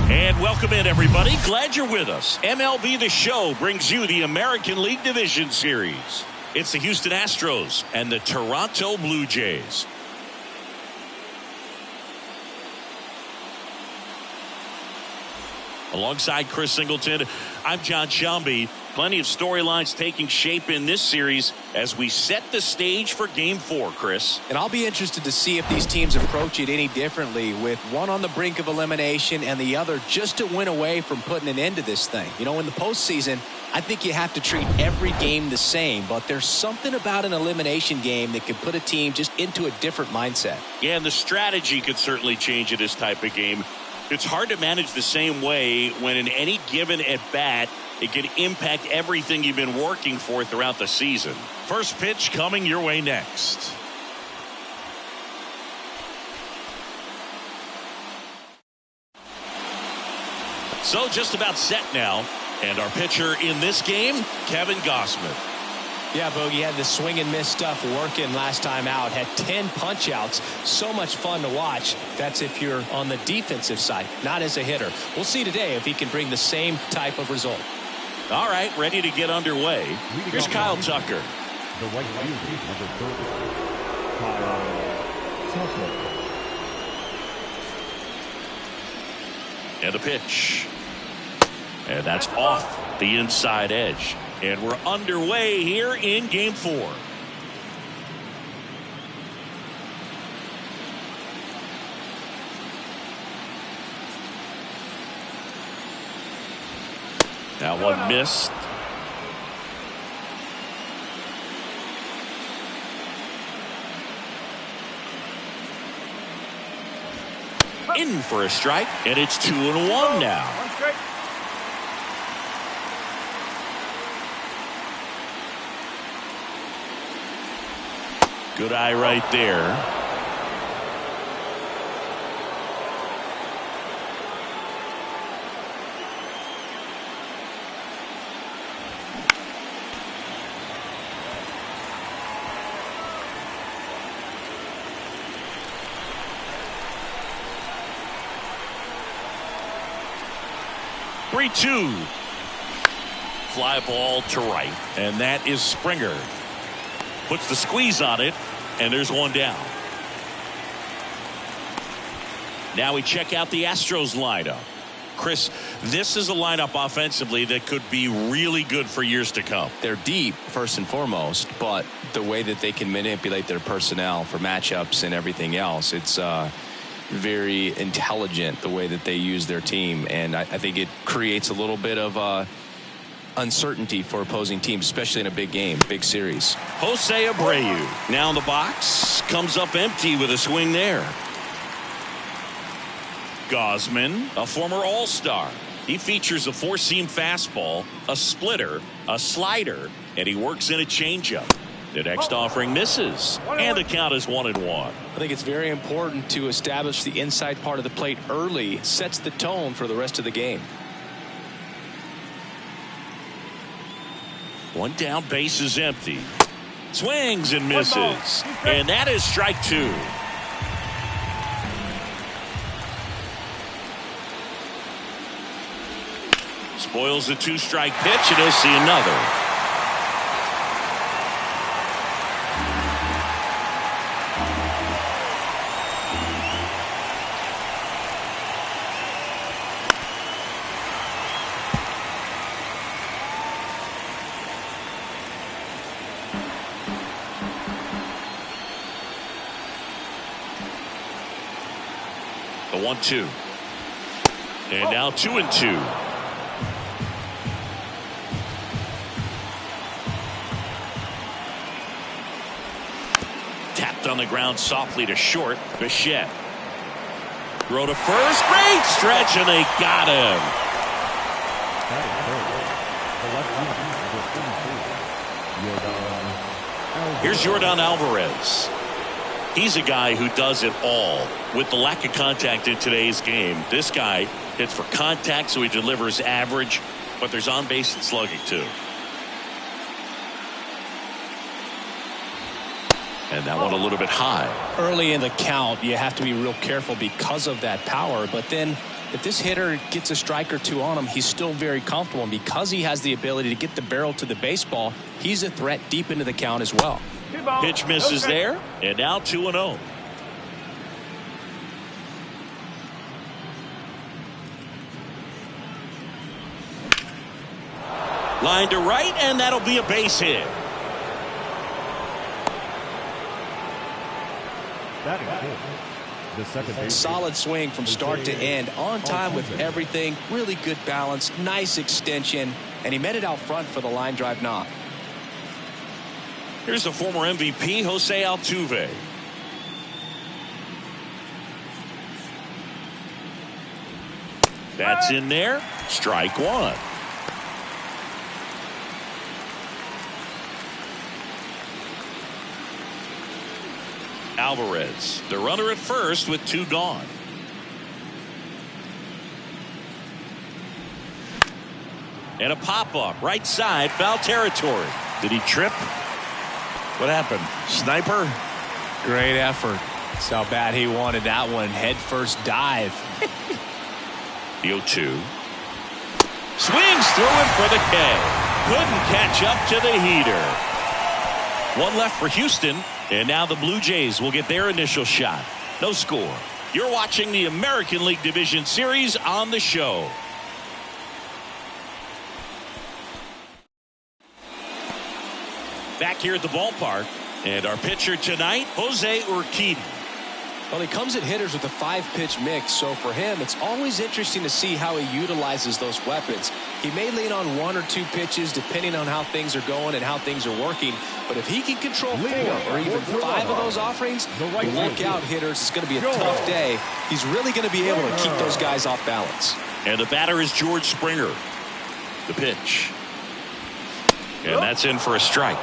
And welcome in, everybody. Glad you're with us. MLB The Show brings you the American League Division Series. It's the Houston Astros and the Toronto Blue Jays. Alongside Chris Singleton, I'm John Shelby. Plenty of storylines taking shape in this series as we set the stage for Game 4, Chris. And I'll be interested to see if these teams approach it any differently, with one on the brink of elimination and the other just to win away from putting an end to this thing. You know, in the postseason, I think you have to treat every game the same, but there's something about an elimination game that can put a team just into a different mindset. Yeah, and the strategy could certainly change in this type of game. It's hard to manage the same way when in any given at-bat, it can impact everything you've been working for throughout the season. First pitch coming your way next. So just about set now. And our pitcher in this game, Kevin Gausman. Yeah, Bogey had the swing and miss stuff working last time out. Had 10 punch outs. So much fun to watch. That's if you're on the defensive side, not as a hitter. We'll see today if he can bring the same type of result. All right, ready to get underway. Here's Kyle Tucker. The right field, number 30, Kyle Tucker. And the pitch. And that's off the inside edge. And we're underway here in Game 4. That one missed. In for a strike, and it's 2-1 now. Good eye right there. Three-two. Fly ball to right, and that is Springer. Puts the squeeze on it, and there's one down. Now we check out the Astros lineup. Chris, this is a lineup offensively that could be really good for years to come. They're deep, first and foremost, but the way that they can manipulate their personnel for matchups and everything else, it's very intelligent the way that they use their team, and I think it creates a little bit of uncertainty for opposing teams, especially in a big game, big series. Jose Abreu now in the box, comes up empty with a swing there. Gausman, a former All-Star. He features a four-seam fastball, a splitter, a slider, and he works in a changeup. The next offering misses, and the count is 1-1. I think it's very important to establish the inside part of the plate early. Sets the tone for the rest of the game. One down, base is empty. Swings and misses. And that is strike two. Spoils the two-strike pitch, and he'll see another. The 1-2. And now 2-2. Tapped on the ground softly to short. Bichette. Throw to first. Great stretch, and they got him. Here's Yordan Alvarez. He's a guy who does it all. With the lack of contact in today's game, this guy hits for contact, so he delivers average, but there's on base and slugging too. And that one a little bit high. Early in the count, you have to be real careful because of that power. But then if this hitter gets a strike or two on him, he's still very comfortable. And because he has the ability to get the barrel to the baseball, he's a threat deep into the count as well. Pitch misses there, and now 2-0. Line to right, and that'll be a base hit. The second base. Solid swing from start to end, on time with everything, really good balance, nice extension, and he met it out front for the line drive knock. Here's the former MVP, Jose Altuve. That's in there. Strike one. Alvarez, the runner at first with two gone. And a pop-up right side, foul territory. Did he trip? What happened? Sniper? Great effort. That's how bad he wanted that one. Head first dive. The 0-2. Swings through it for the K. Couldn't catch up to the heater. One left for Houston, and now the Blue Jays will get their initial shot. No score. You're watching the American League Division Series on the show. Back here at the ballpark, and our pitcher tonight, Jose Urquidy. Well, he comes at hitters with a 5-pitch mix, so for him, it's always interesting to see how he utilizes those weapons. He may lean on 1 or 2 pitches depending on how things are going and how things are working, but if he can control 4 or even 5 of those offerings, look out, hitters. It's going to be a tough day. He's really going to be able to keep those guys off balance. And the batter is George Springer. The pitch. And that's in for a strike.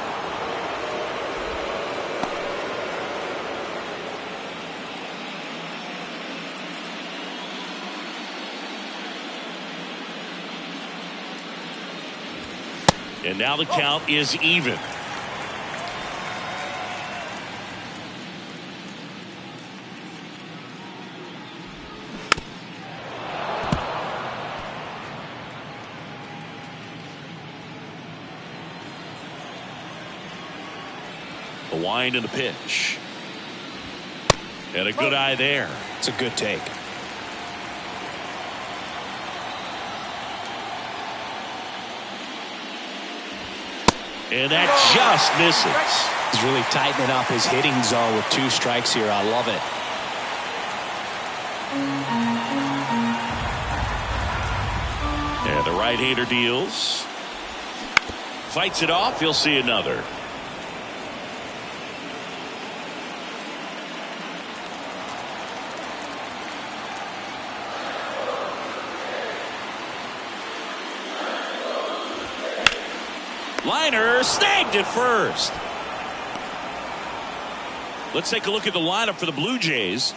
And now the count is even. The wind and the pitch. And a good eye there. It's a good take. And that just misses. He's really tightening up his hitting zone with 2 strikes here. I love it. And the right-hander deals. Fights it off. He'll see another. Liner snagged it first. Let's take a look at the lineup for the Blue Jays.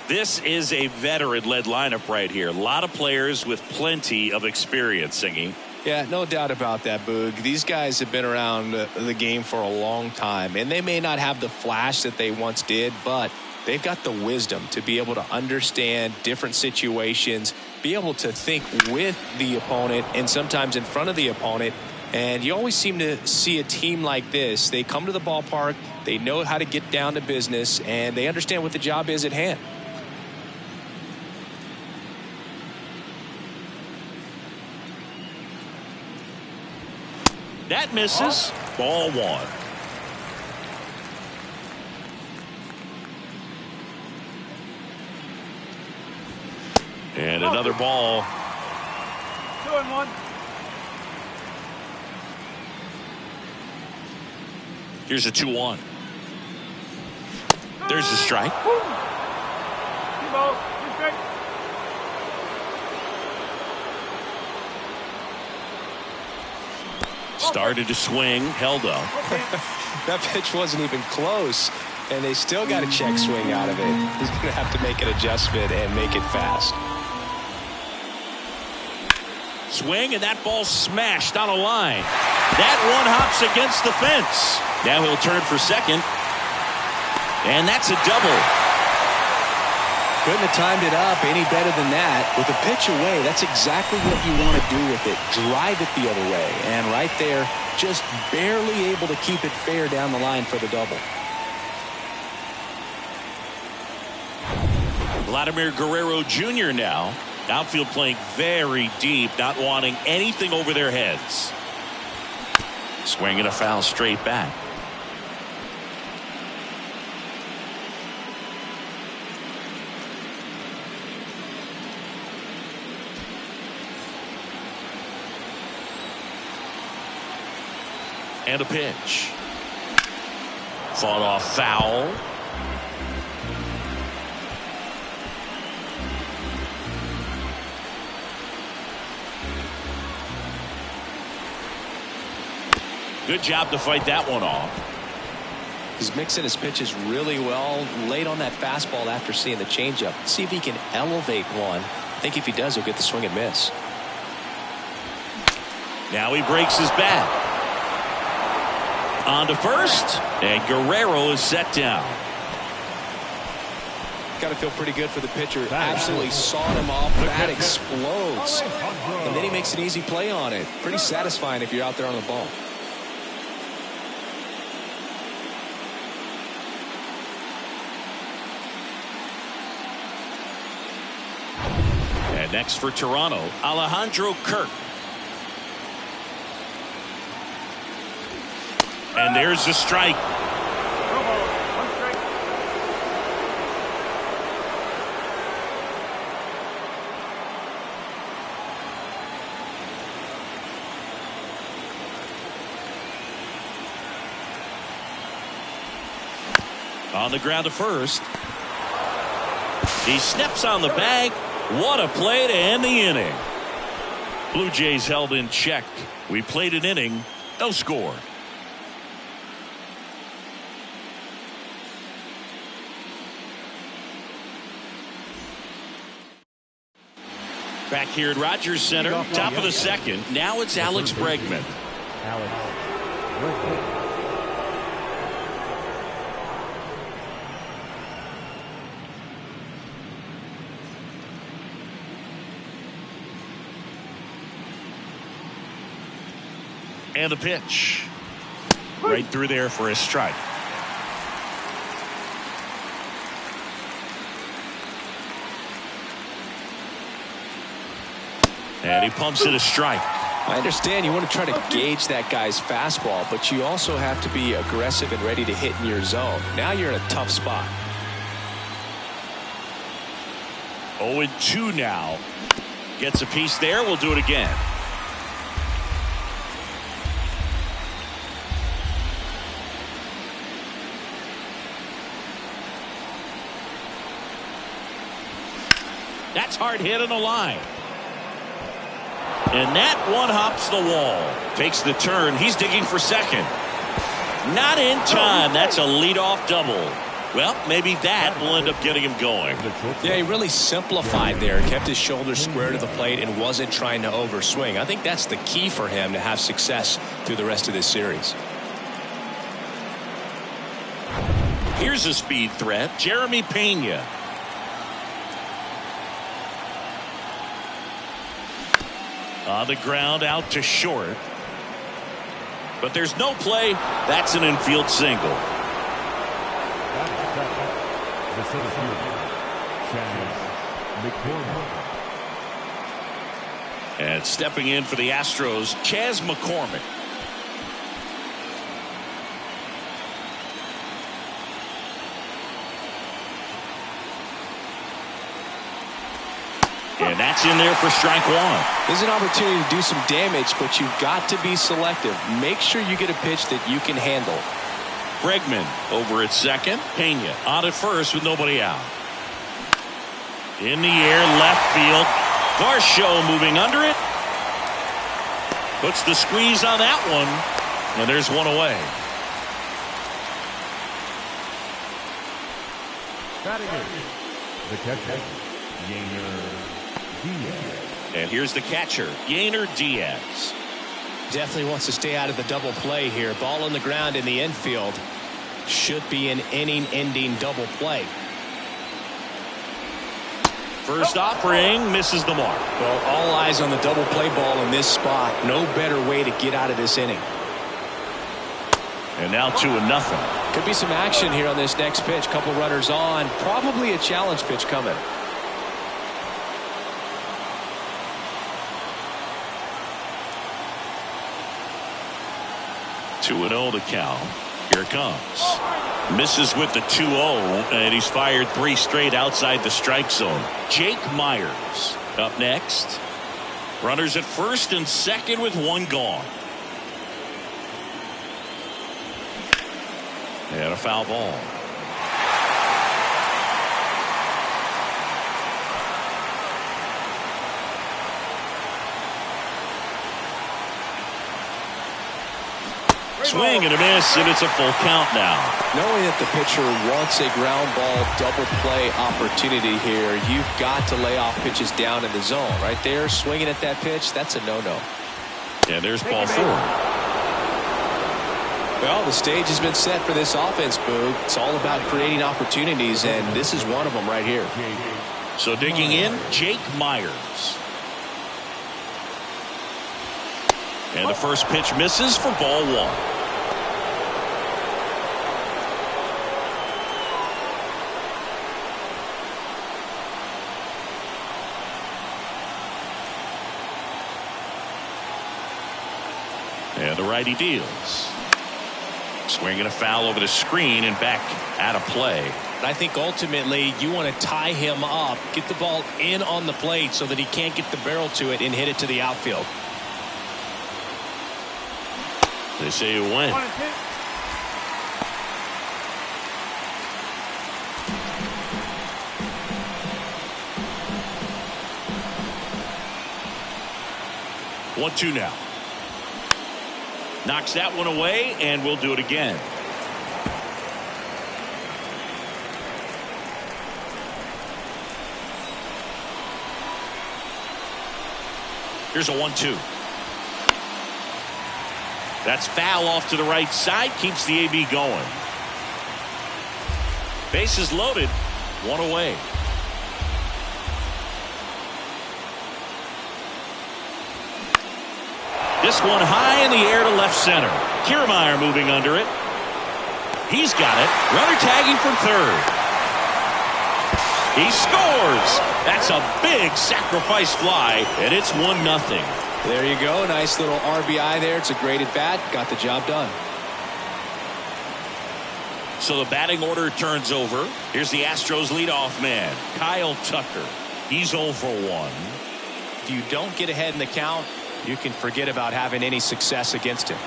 This is a veteran-led lineup right here. A lot of players with plenty of experience, Singing. Yeah, no doubt about that, Boog. These guys have been around the game for a long time, and they may not have the flash that they once did, but they've got the wisdom to be able to understand different situations, be able to think with the opponent and sometimes in front of the opponent. And you always seem to see a team like this. They come to the ballpark, they know how to get down to business, and they understand what the job is at hand. That misses. Ball 1. And another ball. 2-1. Here's a 2-1. There's the strike. Started to swing, held up. That pitch wasn't even close, and they still got a check swing out of it. He's going to have to make an adjustment and make it fast. Swing, and that ball smashed on a line. That one hops against the fence. Now he'll turn for second. And that's a double. Couldn't have timed it up any better than that. With a pitch away, that's exactly what you want to do with it. Drive it the other way. And right there, just barely able to keep it fair down the line for the double. Vladimir Guerrero Jr. now. Outfield playing very deep, not wanting anything over their heads. Swinging a foul straight back. And a pitch. Fought off foul. Good job to fight that one off. He's mixing his pitches really well. Late on that fastball after seeing the changeup. See if he can elevate one. I think if he does, he'll get the swing and miss. Now he breaks his bat. On to first, and Guerrero is set down. Got to feel pretty good for the pitcher. Absolutely sawed him off. Bat explodes. And then he makes an easy play on it. Pretty satisfying if you're out there on the ball. And next for Toronto, Alejandro Kirk. And there's the strike. On the ground to first. He steps on the bag. What a play to end the inning. Blue Jays held in check. We played an inning, no score. Back here at Rogers Center, top of the second. Now it's Alex Bregman. And the pitch. Right through there for a strike. And he pumps it a strike. I understand you want to try to gauge that guy's fastball, but you also have to be aggressive and ready to hit in your zone. Now you're in a tough spot. 0-2 now. Gets a piece there. We'll do it again. That's hard hit on the line. And that one hops the wall. Takes the turn. He's digging for second. Not in time. That's a leadoff double. Well, maybe that will end up getting him going. Yeah, he really simplified there. Kept his shoulders square to the plate and wasn't trying to overswing. I think that's the key for him to have success through the rest of this series. Here's a speed threat. Jeremy Pena. On the ground out to short. But there's no play. That's an infield single. And stepping in for the Astros, Chas McCormick. And That's in there for strike one. There's an opportunity to do some damage, but you've got to be selective. Make sure you get a pitch that you can handle. Bregman over at second. Pena on at first with nobody out. In the air, left field. Varsho moving under it. Puts the squeeze on that one. And there's one away. Batting it, the catcher, Yainer Diaz. And here's the catcher, Yainer Diaz. Definitely wants to stay out of the double play here. Ball on the ground in the infield. Should be an inning-ending double play. First offering misses the mark. Well, all eyes on the double play ball in this spot. No better way to get out of this inning. And now 2-0. Could be some action here on this next pitch. Couple runners on. Probably a challenge pitch coming. 2-0 to count. Here it comes. Misses with the 2-0, and he's fired 3 straight outside the strike zone. Jake Myers up next. Runners at first and second with 1 gone. And a foul ball. Swing and a miss, and it's a full count now. Knowing that the pitcher wants a ground ball double play opportunity here, you've got to lay off pitches down in the zone. Right there, swinging at that pitch, that's a no-no. And there's ball 4. Well, the stage has been set for this offense, Boog. It's all about creating opportunities, and this is one of them right here. So digging in, Jake Myers. And the first pitch misses for ball 1. And the righty deals. Swinging a foul over the screen and back out of play. I think ultimately you want to tie him up, get the ball in on the plate so that he can't get the barrel to it and hit it to the outfield. They say you win. 1-2 now. Knocks that one away, and we'll do it again. Here's a 1-2. That's foul off to the right side. Keeps the AB going. Bases loaded. 1 away. This one high in the air to left center. Kiermaier moving under it. He's got it. Runner tagging from third. He scores. That's a big sacrifice fly, and it's 1-0. There you go. Nice little RBI there. It's a great at bat. Got the job done. So the batting order turns over. Here's the Astros leadoff man, Kyle Tucker. He's 0 for 1. If you don't get ahead in the count, you can forget about having any success against him.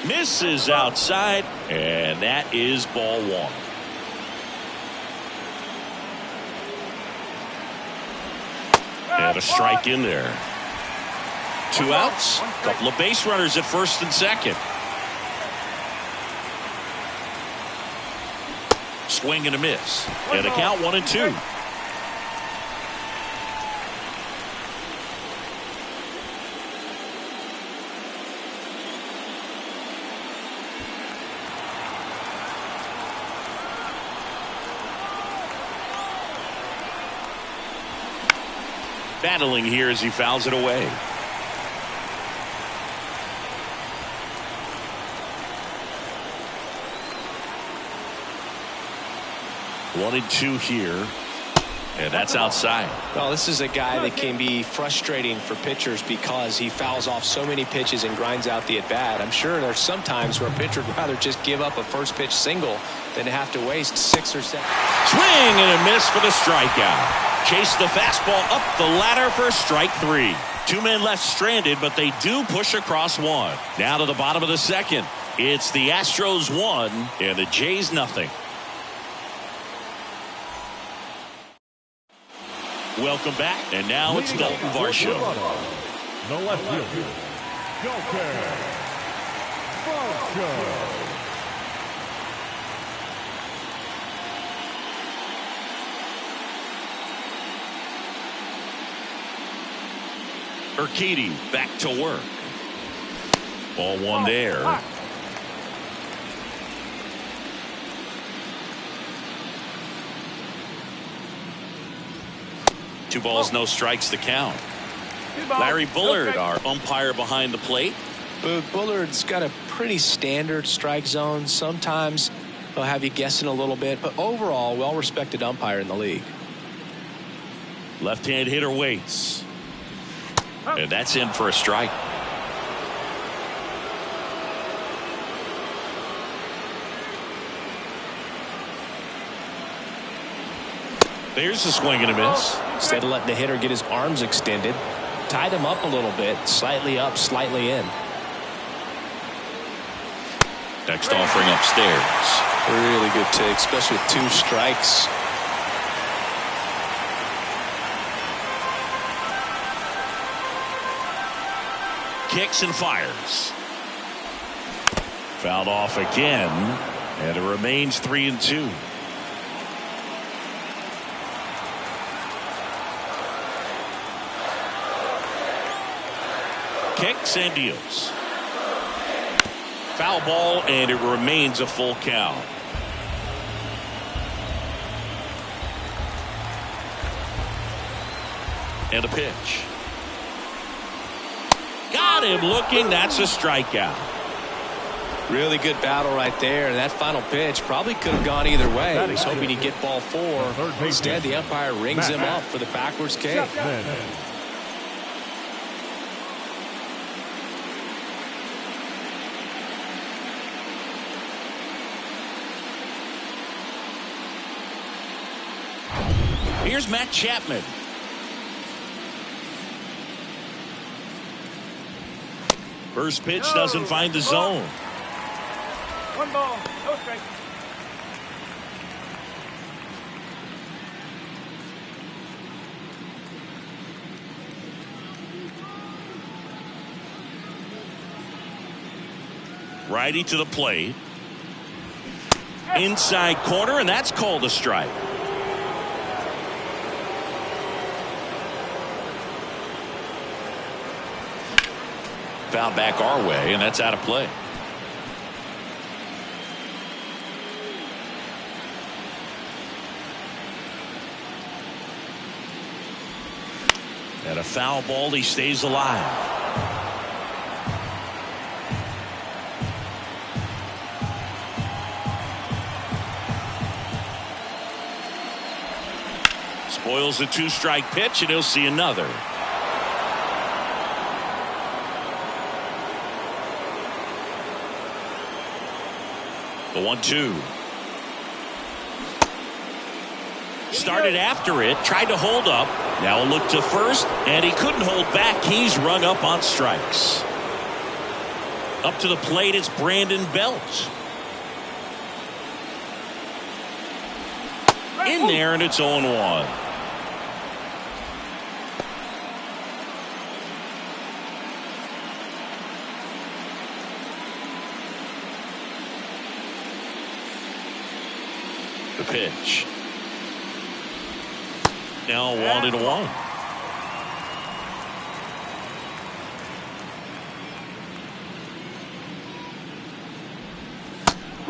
Misses outside, and that is ball 1. And a strike in there. 2 outs. Couple of base runners at first and second. Swing and a miss. And a count 1-2. Battling here as he fouls it away. One and 2 here. And that's outside. Well, this is a guy that can be frustrating for pitchers because he fouls off so many pitches and grinds out the at-bat. I'm sure there's some times where a pitcher would rather just give up a first pitch single than to have to waste 6 or 7. Swing and a miss for the strikeout. Chase the fastball up the ladder for strike 3. 2 men left stranded, but they do push across 1. Now to the bottom of the second. It's the Astros 1 and the Jays nothing. Welcome back, and now it's Dalton Varsho. The left fielder, Dalton Varsho. Urquidy back to work. Ball 1 there. Two balls, no strikes to count. Larry Bullard, our umpire behind the plate. Bullard's got a pretty standard strike zone. Sometimes he'll have you guessing a little bit, but overall, well-respected umpire in the league. Left-hand hitter waits. And that's in for a strike. There's a swing and a miss. Instead of letting the hitter get his arms extended, tied him up a little bit, slightly up, slightly in. Next offering upstairs. Really good take, especially with 2 strikes. Kicks and fires. Fouled off again, and it remains 3-2. Kicks and deals. Foul ball, and it remains a full count. And a pitch. Got him looking. That's a strikeout. Really good battle right there. And that final pitch probably could have gone either way. I was hoping he'd get ball 4. Instead, the umpire rings him up for the backwards kick. Here's Matt Chapman. First pitch doesn't find the zone. 1 ball, no strike. Righty to the plate. Inside corner, and that's called a strike. Foul back our way, and that's out of play. And a foul ball, he stays alive. Spoils the 2-strike pitch, and he'll see another. The 1-2. Started after it, tried to hold up. Now a look to first, and he couldn't hold back. He's rung up on strikes. Up to the plate, it's Brandon Belt. In there, and it's 0-1. The pitch. Now 1-1.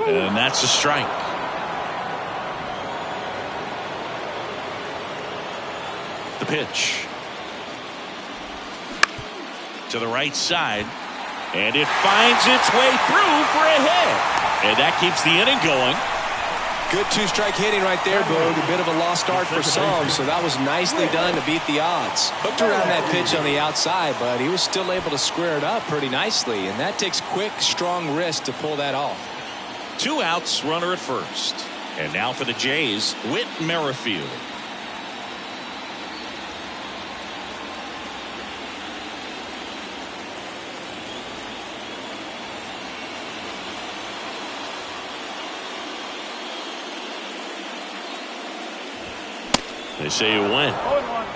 And that's a strike. The pitch. To the right side. And it finds its way through for a hit. And that keeps the inning going. Good two-strike hitting right there, Boog. A bit of a lost start for some, so that was nicely done to beat the odds. Hooked around that pitch on the outside, but he was still able to square it up pretty nicely, and that takes quick, strong wrist to pull that off. 2 outs, runner at first. And now for the Jays, Whit Merrifield. They say you win. 0-1.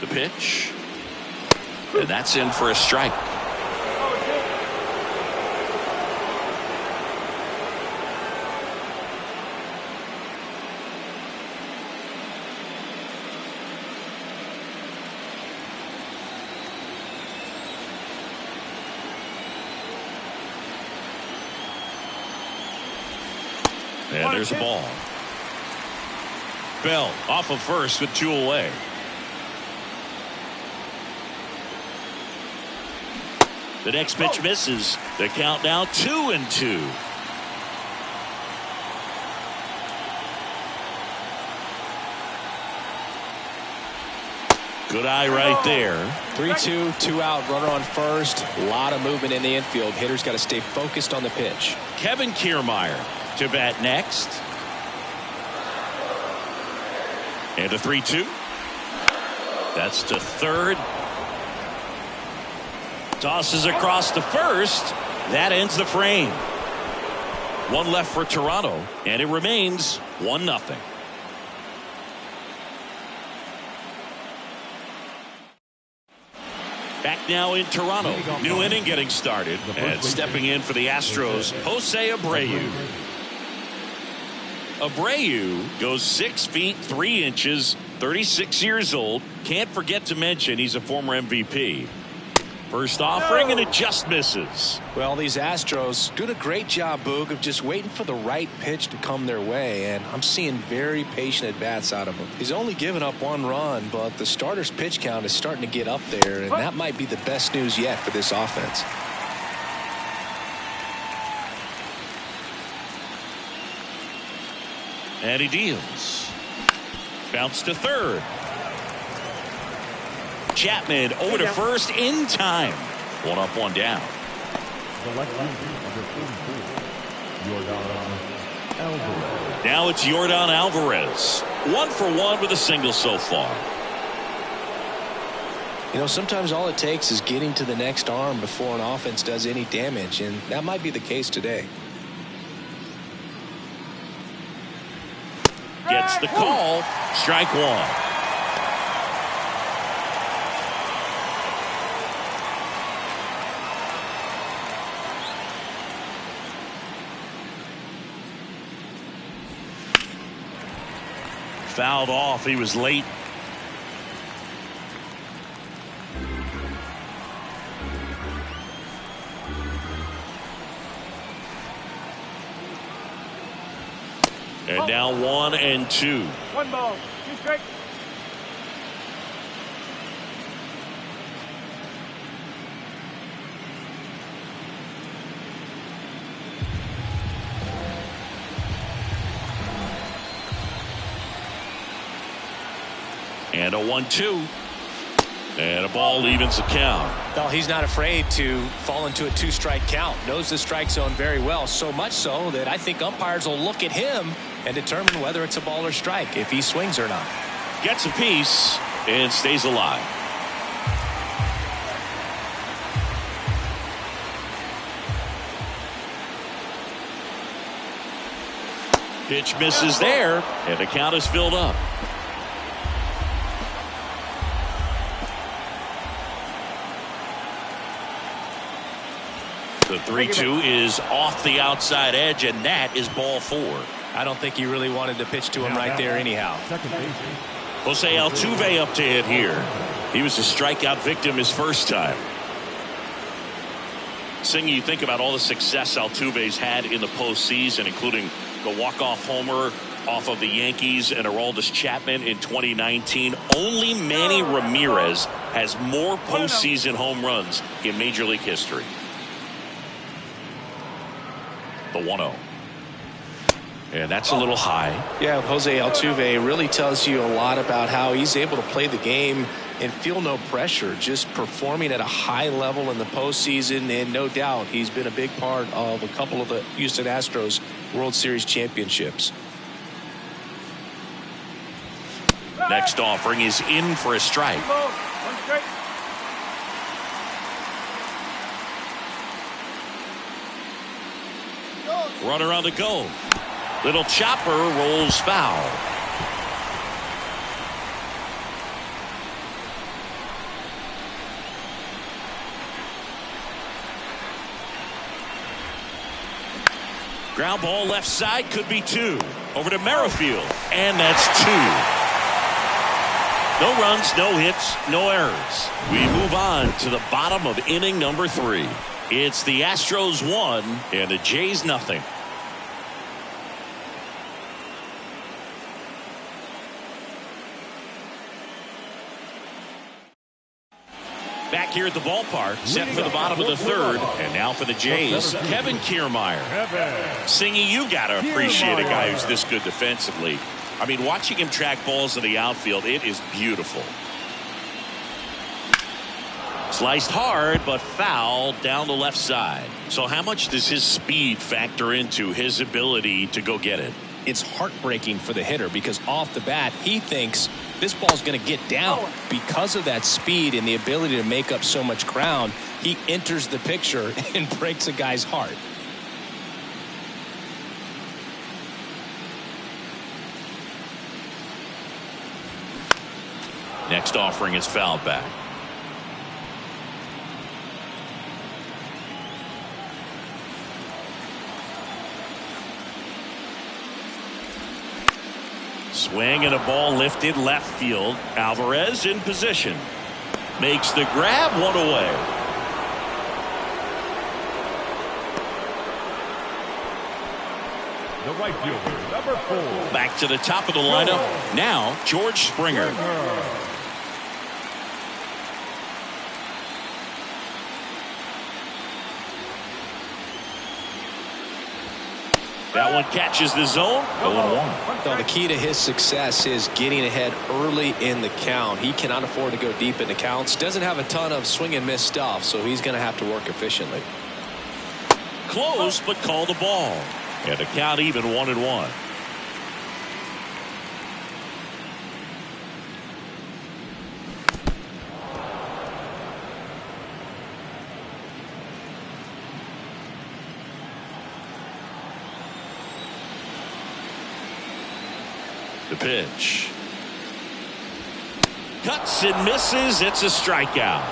The pitch. And that's in for a strike. And there's a ball. Bell off of first with 2 away. The next pitch misses. The count now 2-2. Good eye right there. 3-2, 2 out, runner on first. A lot of movement in the infield. Hitters got to stay focused on the pitch. Kevin Kiermaier to bat next. And a 3-2. That's to third. Tosses across to first. That ends the frame. 1 left for Toronto, and it remains 1-0. Back now in Toronto. New inning getting started. And stepping in for the Astros, Jose Abreu. Abreu goes 6 feet 3 inches, 36 years old. Can't forget to mention he's a former MVP. First offering, and it just misses. Well, these Astros doing a great job, Boog, of just waiting for the right pitch to come their way, and I'm seeing very patient at-bats out of him. He's only given up 1 run, but the starter's pitch count is starting to get up there, and that might be the best news yet for this offense. And he deals. Bounce to third. Chapman over to first in time. 1 up, 1 down. The left fielder, number 44, Yordan Alvarez. Now it's Yordan Alvarez. 1 for 1 with a single so far. You know, sometimes all it takes is getting to the next arm before an offense does any damage, and that might be the case today. Gets the call. Strike 1. Fouled off. He was late. And now 1-2. 1 ball, 2 strikes. And a 1-2. And a ball evens the count. Well, he's not afraid to fall into a 2-strike count. Knows the strike zone very well, so much so that I think umpires will look at him and determine whether it's a ball or strike, if he swings or not. Gets a piece and stays alive. Pitch misses there, and the count is filled up. The 3-2 is off the outside edge, and that is ball 4. I don't think he really wanted to pitch to him right there anyhow. Second base. Jose Altuve up to hit here. He was a strikeout victim his first time. Singh, you think about all the success Altuve's had in the postseason, including the walk-off homer off of the Yankees and Aroldis Chapman in 2019. Only Manny Ramirez has more postseason home runs in Major League history. The 1-0. And that's a little high. Yeah, Jose Altuve really tells you a lot about how he's able to play the game and feel no pressure, just performing at a high level in the postseason. And no doubt he's been a big part of a couple of the Houston Astros World Series championships. Next offering is in for a strike. One strike. Runner on the go. Little chopper rolls foul. Ground ball left side, could be 2. Over to Merrifield, and that's 2. No runs, no hits, no errors. We move on to the bottom of inning number 3. It's the Astros 1 and the Jays nothing. Back here at the ballpark, set for the bottom of the 3rd, and now for the Jays, Kevin Kiermaier. Singy, you got to appreciate a guy who's this good defensively. I mean, watching him track balls in the outfield, it is beautiful. Sliced hard, but foul down the left side. So how much does his speed factor into his ability to go get it? It's heartbreaking for the hitter because off the bat he thinks this ball's going to get down. Because of that speed and the ability to make up so much ground, he enters the picture and breaks a guy's heart. Next offering is fouled back. Swing and a ball lifted left field. Alvarez in position. Makes the grab, 1 away. The right fielder, number 4. Back to the top of the lineup. Now, George Springer. That one catches the zone. 0-1. No, the key to his success is getting ahead early in the count. He cannot afford to go deep in the counts. Doesn't have a ton of swing and miss stuff, so he's going to have to work efficiently. Close, but call the ball. And the count even 1-1. The pitch. Cuts and misses. It's a strikeout.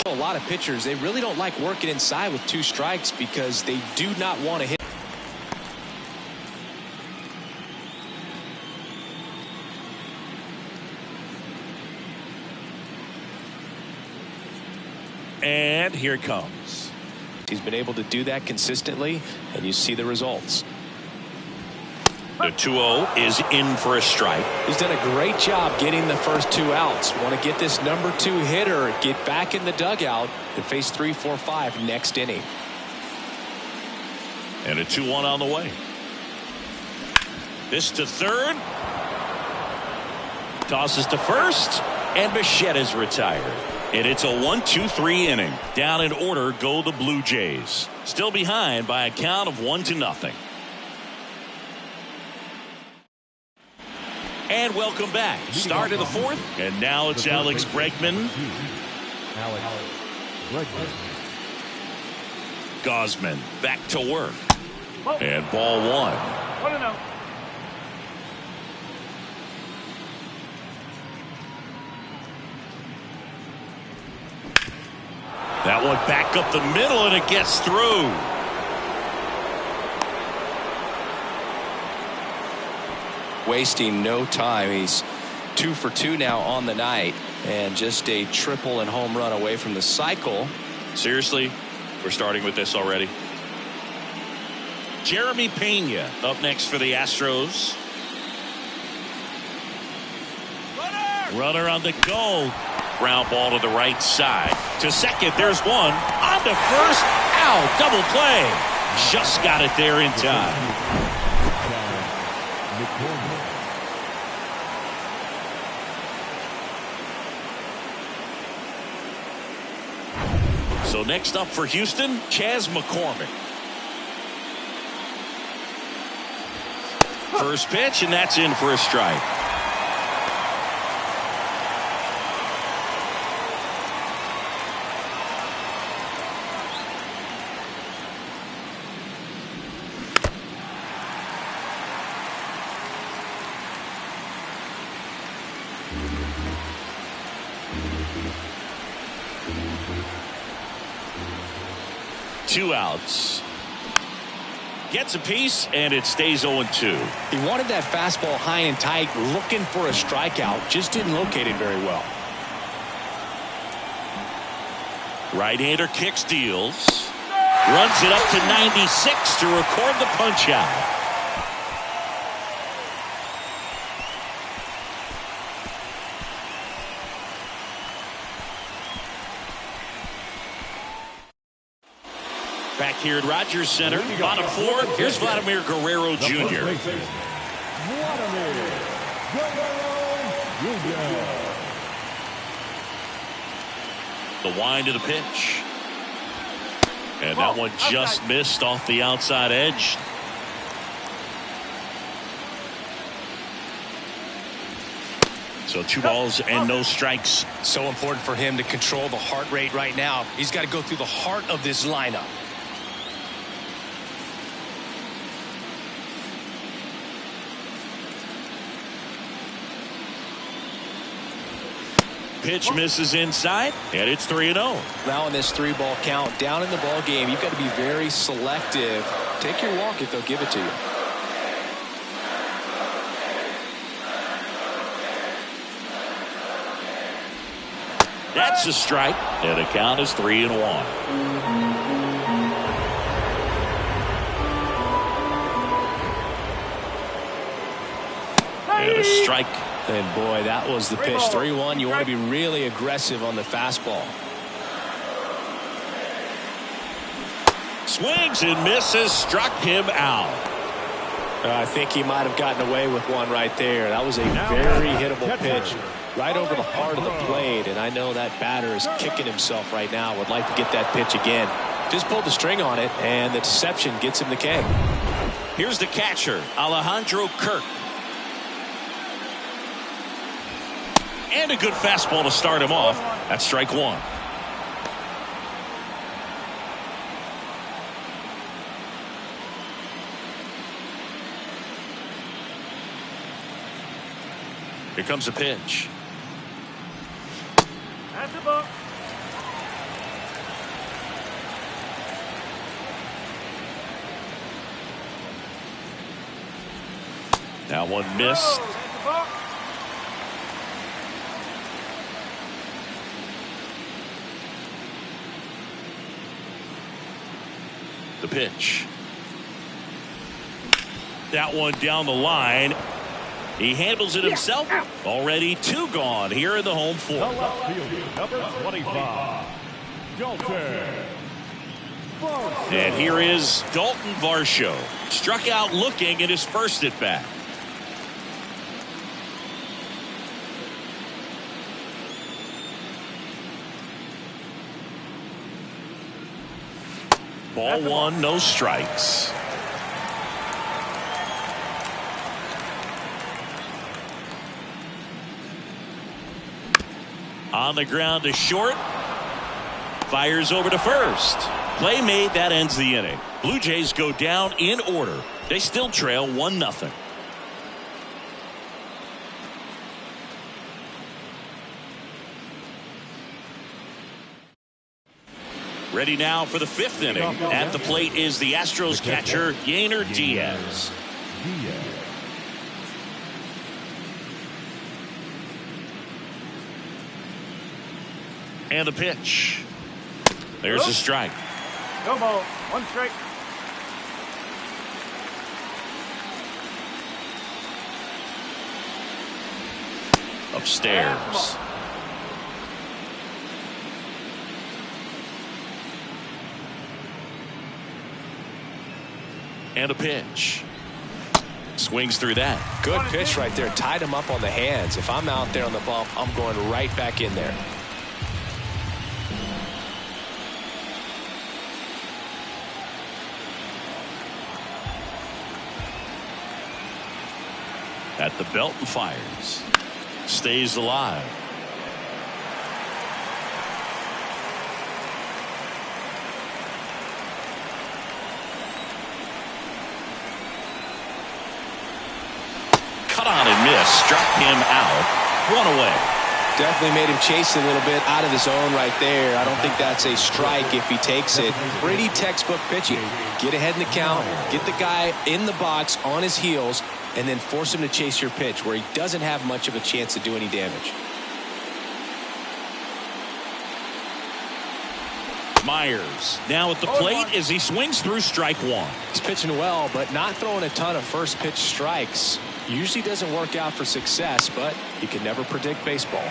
A lot of pitchers, they really don't like working inside with 2 strikes because they do not want to hit. And here it comes. He's been able to do that consistently, and you see the results. The 2-0 is in for a strike. He's done a great job getting the first 2 outs. Want to get this number 2 hitter, get back in the dugout, and face 3, 4, 5 next inning. And a 2-1 on the way. This to third. Tosses to first. And Bichette is retired. And it's a 1-2-3 inning. Down in order go the Blue Jays. Still behind by a count of 1-0. And welcome back. Start of the 4th. And now it's Alex Bregman. Gosman back to work. And ball 1. 1-0. That one back up the middle, and it gets through. Wasting no time. He's 2 for 2 now on the night, and just a triple and home run away from the cycle. Seriously, We're starting with this already. Jeremy Pena up next for the Astros. Runner on the go. Ground ball to the right side. To second, there's one. On to first. Out. Double play. Just got it there in time. So next up for Houston, Chas McCormick. First pitch, and that's in for a strike. Two outs. Gets a piece, and it stays 0-2. He wanted that fastball high and tight, looking for a strikeout. Just didn't locate it very well. Right-hander kicks, deals. Runs it up to 96 to record the punch out. Back here at Rogers Center, bottom four, here's Vladimir Guerrero Jr. The wind of the pitch. And that one just missed off the outside edge. So 2 balls and no strikes. So important for him to control the heart rate right now. He's got to go through the heart of this lineup. Pitch misses inside, and it's 3-0. Now in this 3-ball count, down in the ball game, you've got to be very selective. Take your walk if they'll give it to you. That's a strike, and the count is 3-1. And a strike. And boy, that was the pitch. 3-1. You want to be really aggressive on the fastball. Swings and misses, struck him out. I think he might have gotten away with one right there. That was a very hittable pitch right over the heart of the plate. And I know that batter is kicking himself right now. Would like to get that pitch again. Just pulled the string on it, and the deception gets him the K. Here's the catcher, Alejandro Kirk. And a good fastball to start him off. That's strike 1. Here comes a pitch. That's the ball. That one missed. The pitch. That one down the line. He handles it himself. Already 2 gone here in the home 4. Number 25, Dalton. And here is Dalton Varsho. Struck out looking at his first at bat. Ball 1, no strikes. On the ground to short. Fires over to first. Play made, that ends the inning. Blue Jays go down in order. They still trail 1-0. Ready now for the 5th inning. At the plate is the Astros catcher, Yainer Diaz. And the pitch. There's a strike. No ball. 1 strike. Upstairs. And a pitch. Swings through that. Good pitch right there. Tied him up on the hands. If I'm out there on the bump, I'm going right back in there. At the belt and fires. Stays alive. Cut on and miss. Struck him out. 1 away. Definitely made him chase a little bit out of the zone right there. I don't think that's a strike if he takes it. Pretty textbook pitching. Get ahead in the count, get the guy in the box on his heels, and then force him to chase your pitch where he doesn't have much of a chance to do any damage. Myers now at the plate as he swings through strike 1. He's pitching well, but not throwing a ton of first pitch strikes. Usually doesn't work out for success, but you can never predict baseball.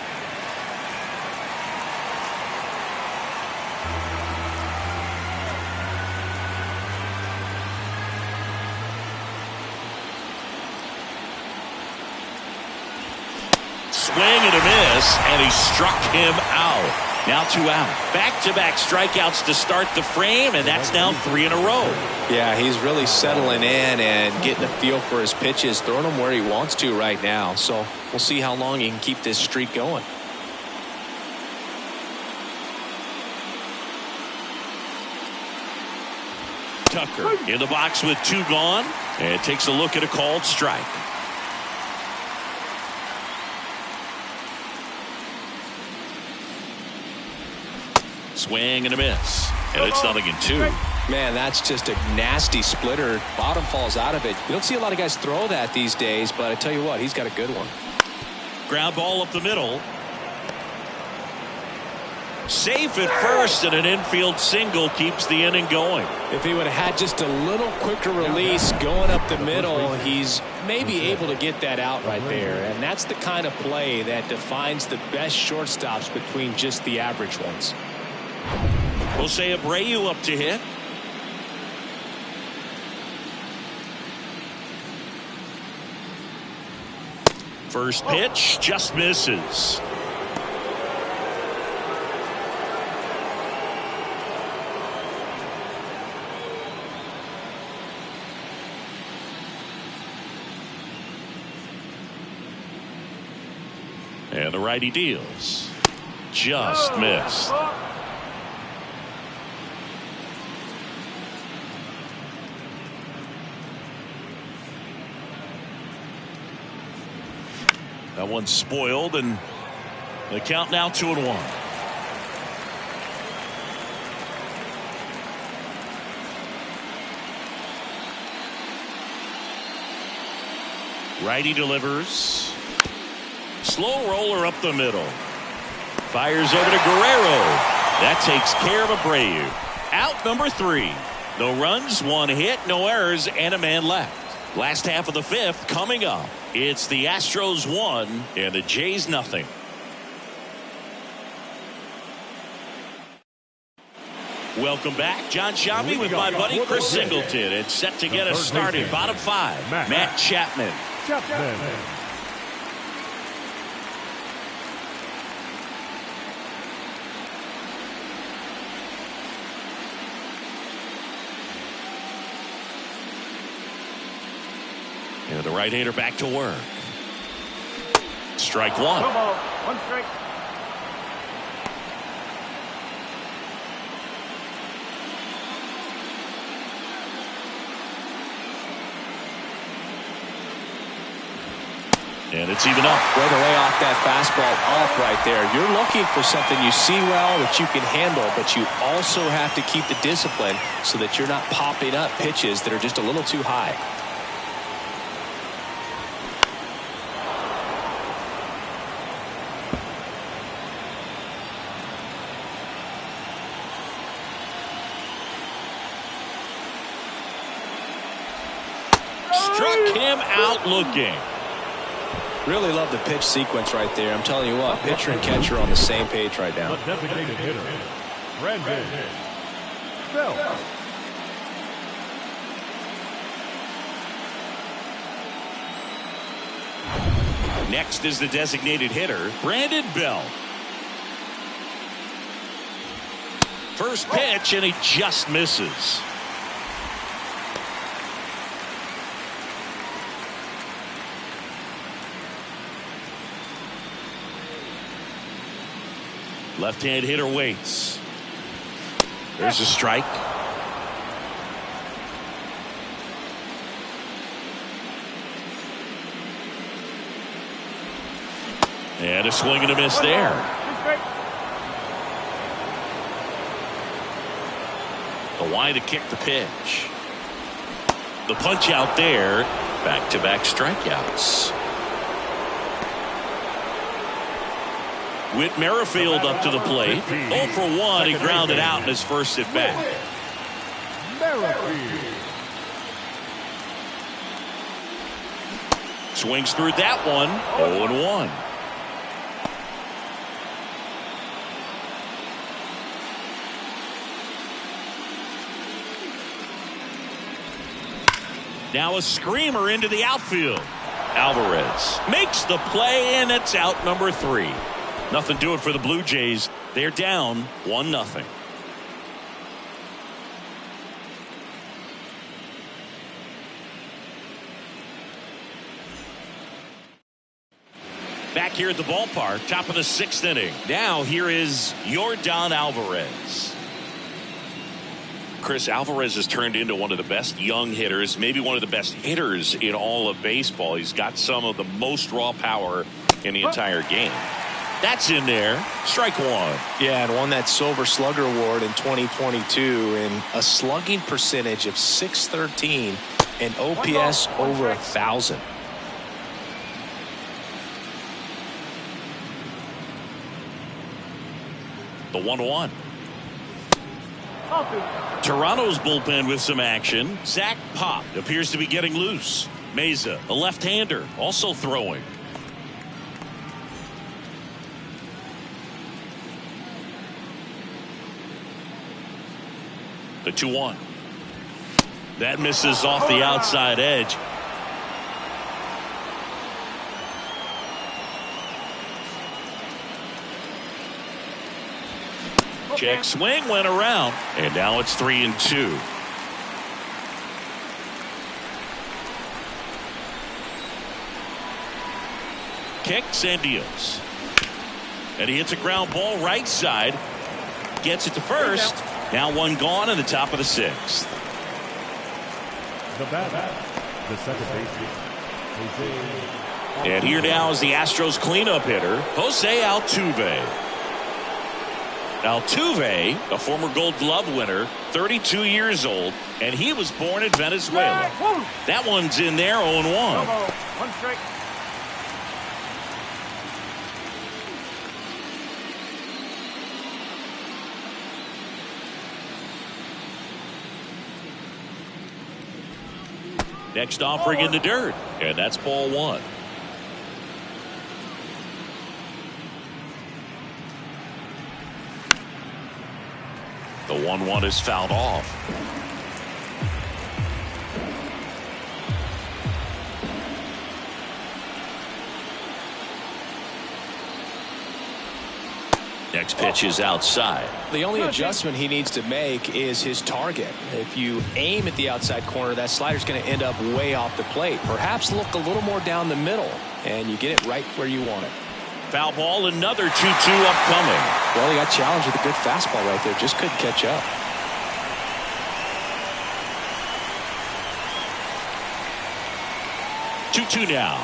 Swing and a miss, and he struck him out. Now 2 out. Back-to-back strikeouts to start the frame, and that's now 3 in a row. Yeah, he's really settling in and getting a feel for his pitches, throwing them where he wants to right now. So we'll see how long he can keep this streak going. Tucker in the box with 2 gone, and takes a look at a called strike. Swing and a miss, and it's 0-2. Man, that's just a nasty splitter. Bottom falls out of it. You don't see a lot of guys throw that these days, but I tell you what, he's got a good one. Ground ball up the middle. Safe at first, and an infield single keeps the inning going. If he would have had just a little quicker release going up the middle, he's maybe able to get that out right there. And that's the kind of play that defines the best shortstops between just the average ones. Jose Abreu up to hit. First pitch just misses. And the righty deals. Just missed. That one's spoiled, and the count now 2-1. Righty delivers. Slow roller up the middle. Fires over to Guerrero. That takes care of Abreu. Out number 3. No runs, 1 hit, no errors, and a man left. Last half of the 5th coming up. It's the Astros 1 and the Jays 0. Welcome back. John Shambi with my buddy Chris Singleton. It's set to get us started. Bottom 5. Matt Chapman. And the right-hander back to work. Strike 1. 1 strike. And it's even up. Way to lay off that fastball up right there. You're looking for something you see well that you can handle, but you also have to keep the discipline so that you're not popping up pitches that are just a little too high. Struck him out looking. Really love the pitch sequence right there. I'm telling you what, pitcher and catcher are on the same page right now. The designated hitter, Brandon Belt. Next is the designated hitter, Brandon Belt. First pitch, and he just misses. Left-hand hitter waits. There's a strike. And a swing and a miss there. The wide to kick the pitch. The punch out there. Back-to-back strikeouts. Whit Merrifield up to the plate. 0 for 1. He grounded out in his first at bat. Swings through that one. 0-1. Now a screamer into the outfield. Alvarez makes the play, and it's out number 3. Nothing doing for the Blue Jays. They're down 1-0. Back here at the ballpark, top of the 6th inning. Now here is Yordan Alvarez. Chris, Alvarez has turned into one of the best young hitters, maybe one of the best hitters in all of baseball. He's got some of the most raw power in the entire game. That's in there. Strike 1. Yeah, and won that Silver Slugger Award in 2022 and a slugging percentage of .613 and OPS over 1,000. The 1-1. Toronto's bullpen with some action. Zach Pop appears to be getting loose. Meza, a left-hander, also throwing. The 2-1. That misses off the outside edge. Check swing went around, and now it's 3-2. Kicks and deals. And he hits a ground ball right side. Gets it to first. Now one gone in the top of the 6th. The batter, the second baseman, Jose. And here now is the Astros cleanup hitter, Jose Altuve. Altuve, a former Gold Glove winner, 32 years old, and he was born in Venezuela. That one's in there, 0-1. 1 strike. Next offering in the dirt, and that's ball 1. The 1-1 is fouled off. Next pitch is outside. The only adjustment he needs to make is his target. If you aim at the outside corner, that slider's going to end up way off the plate. Perhaps look a little more down the middle, and you get it right where you want it. Foul ball, another 2-2 upcoming. Well, he got challenged with a good fastball right there. Just couldn't catch up. Two now.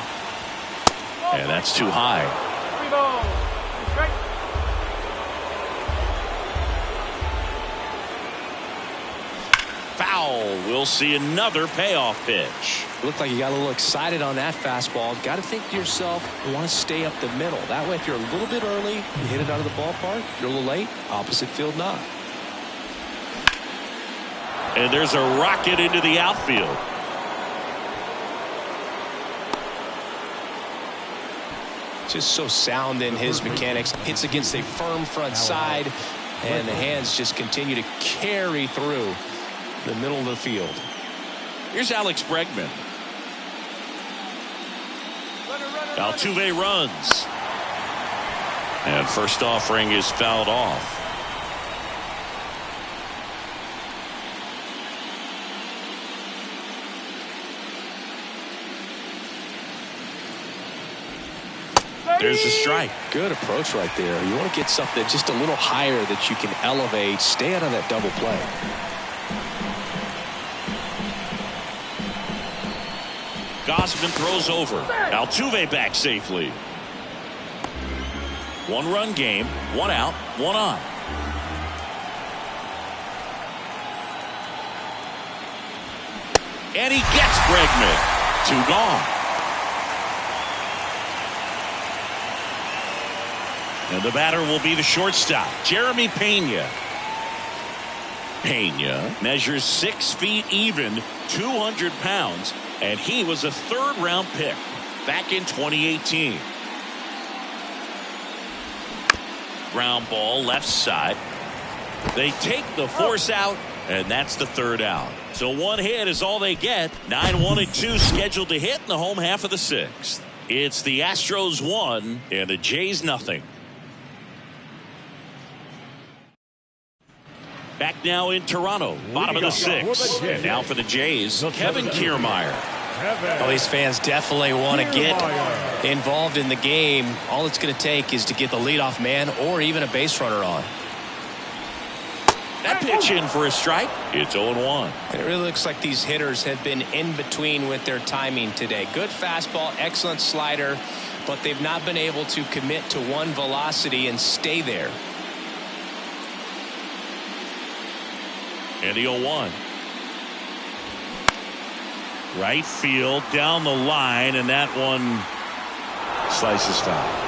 And that's too high. 3 balls. 2 strikes. Foul. We'll see another payoff pitch. Looked like you got a little excited on that fastball. Got to think to yourself, you want to stay up the middle. That way, if you're a little bit early, you hit it out of the ballpark. If you're a little late, opposite field not. And there's a rocket into the outfield. Just so sound in his mechanics. Hits against a firm front side, and the hands just continue to carry through the middle of the field. Here's Alex Bregman. Altuve runs. And first offering is fouled off. There's the strike. Good approach right there. You want to get something just a little higher that you can elevate. Stay out of that double play. Gausman throws over. Altuve back safely. 1-run game. 1 out, 1 on. And he gets Bregman. 2 gone. And the batter will be the shortstop, Jeremy Pena. Pena measures 6 feet even, 200 pounds, and he was a 3rd-round pick back in 2018. Ground ball left side. They take the force out, and that's the 3rd out. So 1 hit is all they get. 9-1 and 2 scheduled to hit in the home half of the 6th. It's the Astros 1 and the Jays nothing. Back now in Toronto, bottom of the 6th. And now for the Jays, Kevin Kiermaier. Well, these fans definitely want to get involved in the game. All it's going to take is to get the leadoff man or even a base runner on. That pitch in for a strike. It's 0-1. It really looks like these hitters have been in between with their timing today. Good fastball, excellent slider, but they've not been able to commit to one velocity and stay there. And the 0-1. Right field down the line, and that one slices foul.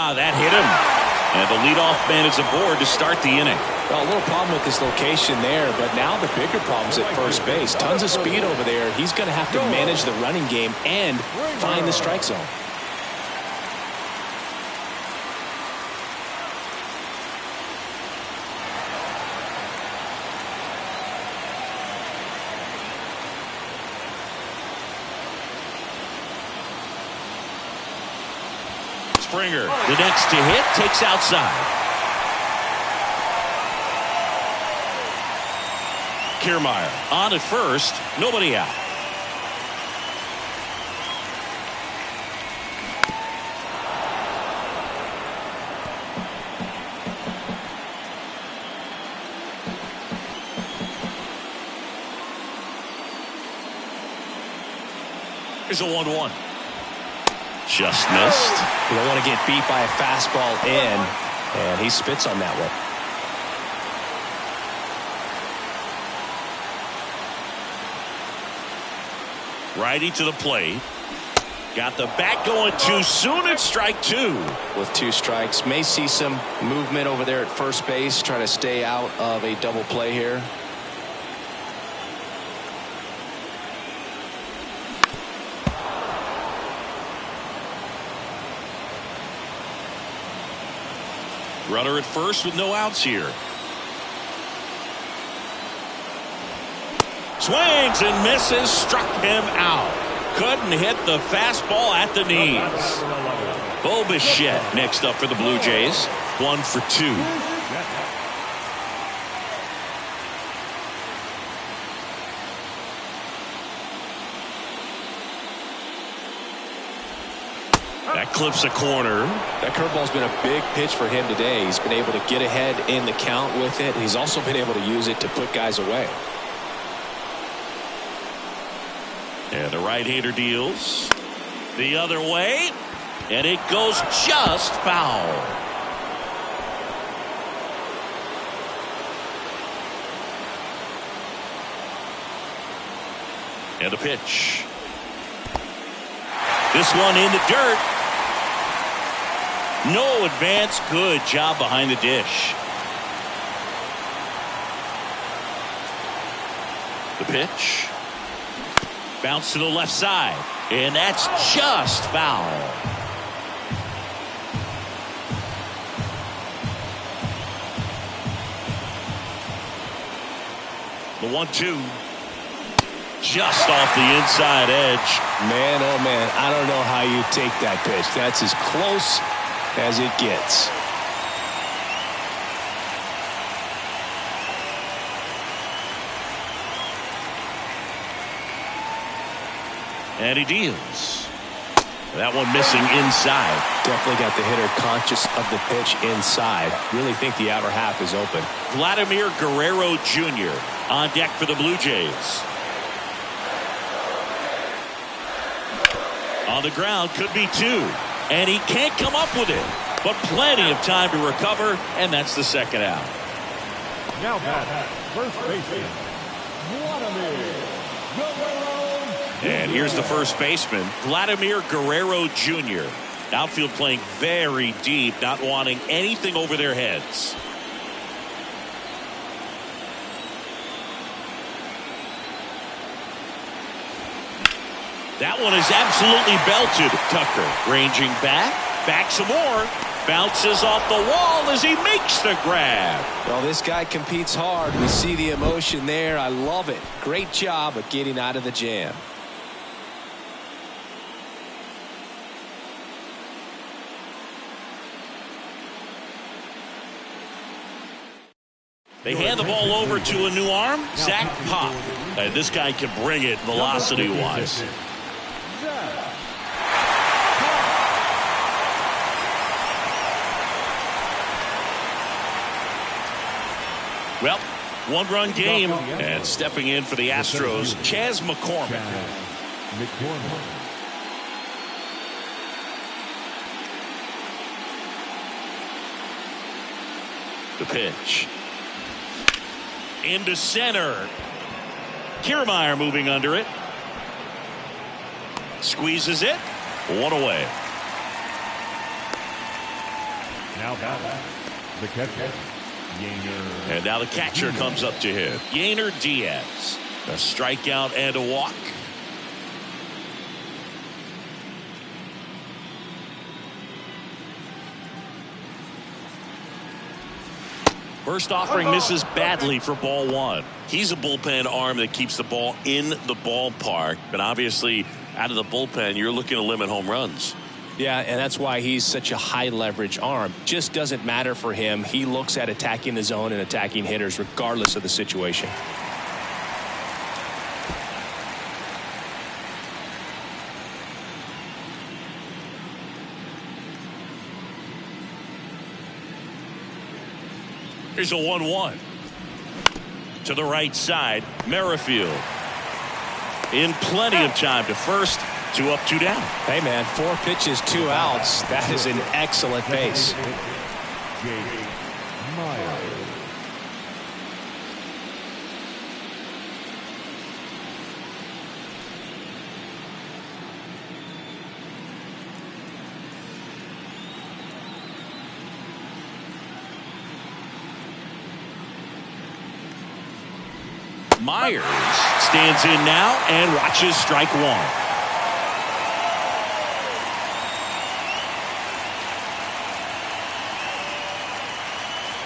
That hit him. And the leadoff man is aboard to start the inning. Well, a little problem with his location there, but now the bigger problem's at first base. Tons of speed over there. He's going to have to manage the running game and find the strike zone. Springer, the next to hit, takes outside. Kiermaier on at first, nobody out. Here's a 1-1. Just missed. You don't want to get beat by a fastball in, and he spits on that one. Righty to the plate. Got the bat going too soon. It's strike 2. With 2 strikes, may see some movement over there at first base. Try to stay out of a double play here. Runner at first with no outs here. Swings and misses, struck him out. Couldn't hit the fastball at the knees. Bo Bichette next up for the Blue Jays. 1 for 2. That clips a corner. That curveball's been a big pitch for him today. He's been able to get ahead in the count with it. He's also been able to use it to put guys away. And the right-hander deals the other way, and it goes just foul. And the pitch. This one in the dirt. No advance. Good job behind the dish. The pitch. Bounce to the left side. And that's just foul. The 1-2. Just off the inside edge. Man, oh man, I don't know how you take that pitch. That's as close as it gets. And he deals. That one missing inside. Definitely got the hitter conscious of the pitch inside. Really think the outer half is open. Vladimir Guerrero Jr. on deck for the Blue Jays. On the ground, could be two. And he can't come up with it. But plenty of time to recover, and that's the second out. Now back, first baseman, Vladimir Guerrero. And here's the first baseman, Vladimir Guerrero Jr. Outfield playing very deep, not wanting anything over their heads. That one is absolutely belted. Tucker ranging back some more. Bounces off the wall as he makes the grab. Well, this guy competes hard. We see the emotion there. I love it. Great job of getting out of the jam. They hand the ball over to a new arm, Zach Pop. This guy can bring it velocity-wise. Well, one-run game, and stepping in for the Astros, Chas McCormick. The pitch. Into center. Kiermaier moving under it. Squeezes it. One away. Now back, the catcher. And now the catcher comes up to him. Yainer Diaz. A strikeout and a walk. First offering misses badly for ball one. He's a bullpen arm that keeps the ball in the ballpark. But obviously, out of the bullpen, you're looking to limit home runs. Yeah, and that's why he's such a high leverage arm. Just doesn't matter for him. He looks at attacking the zone and attacking hitters regardless of the situation. Here's a 1-1. To the right side, Merrifield. In plenty of time to first. 2 up, 2 down. Hey, man, 4 pitches, 2 outs. That is an excellent base. Myers stands in now and watches strike one.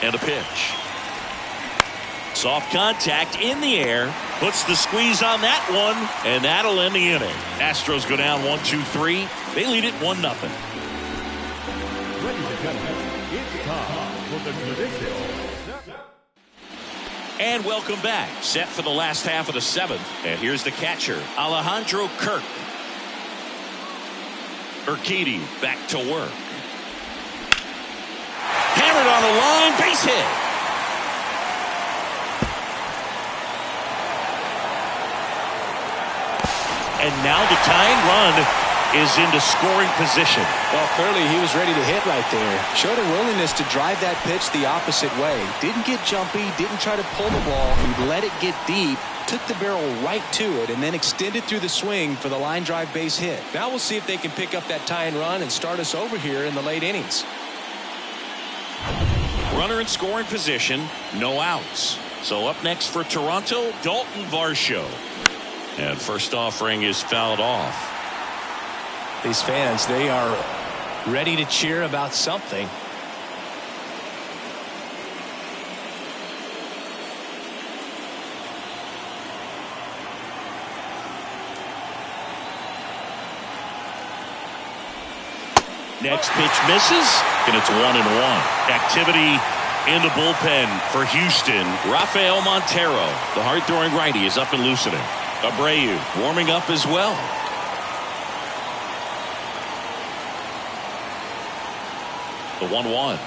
And a pitch. Soft contact in the air. Puts the squeeze on that one. And that'll end the inning. Astros go down 1-2-3. They lead it 1-0. Ladies and gentlemen, it's time for the traditional. And welcome back. Set for the last half of the 7th. And here's the catcher, Alejandro Kirk. Urquidy back to work. Hammered on the line, base hit. And now the tying run is into scoring position. Well, clearly he was ready to hit right there. Showed a willingness to drive that pitch the opposite way. Didn't get jumpy, didn't try to pull the ball. He let it get deep, took the barrel right to it, and then extended through the swing for the line drive base hit. Now we'll see if they can pick up that tying run and start us over here in the late innings. Runner in scoring position, no outs. So up next for Toronto, Dalton Varsho. And first offering is fouled off. These fans, they are ready to cheer about something. Next pitch misses, and it's 1-1. Activity in the bullpen for Houston. Rafael Montero, the hard-throwing righty, is up and loosening. Abreu warming up as well. The 1-1.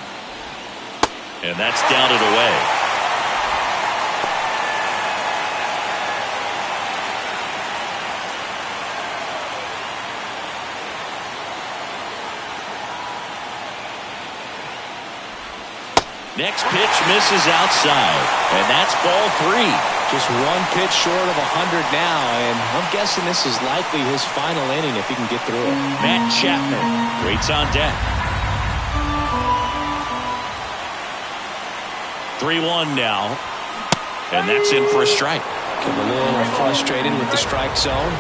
And that's down and away. Next pitch misses outside, and that's ball 3. Just one pitch short of 100 now, and I'm guessing this is likely his final inning if he can get through it. Matt Chapman waits on deck. 3-1 now, and that's in for a strike. Getting a little frustrated with the strike zone.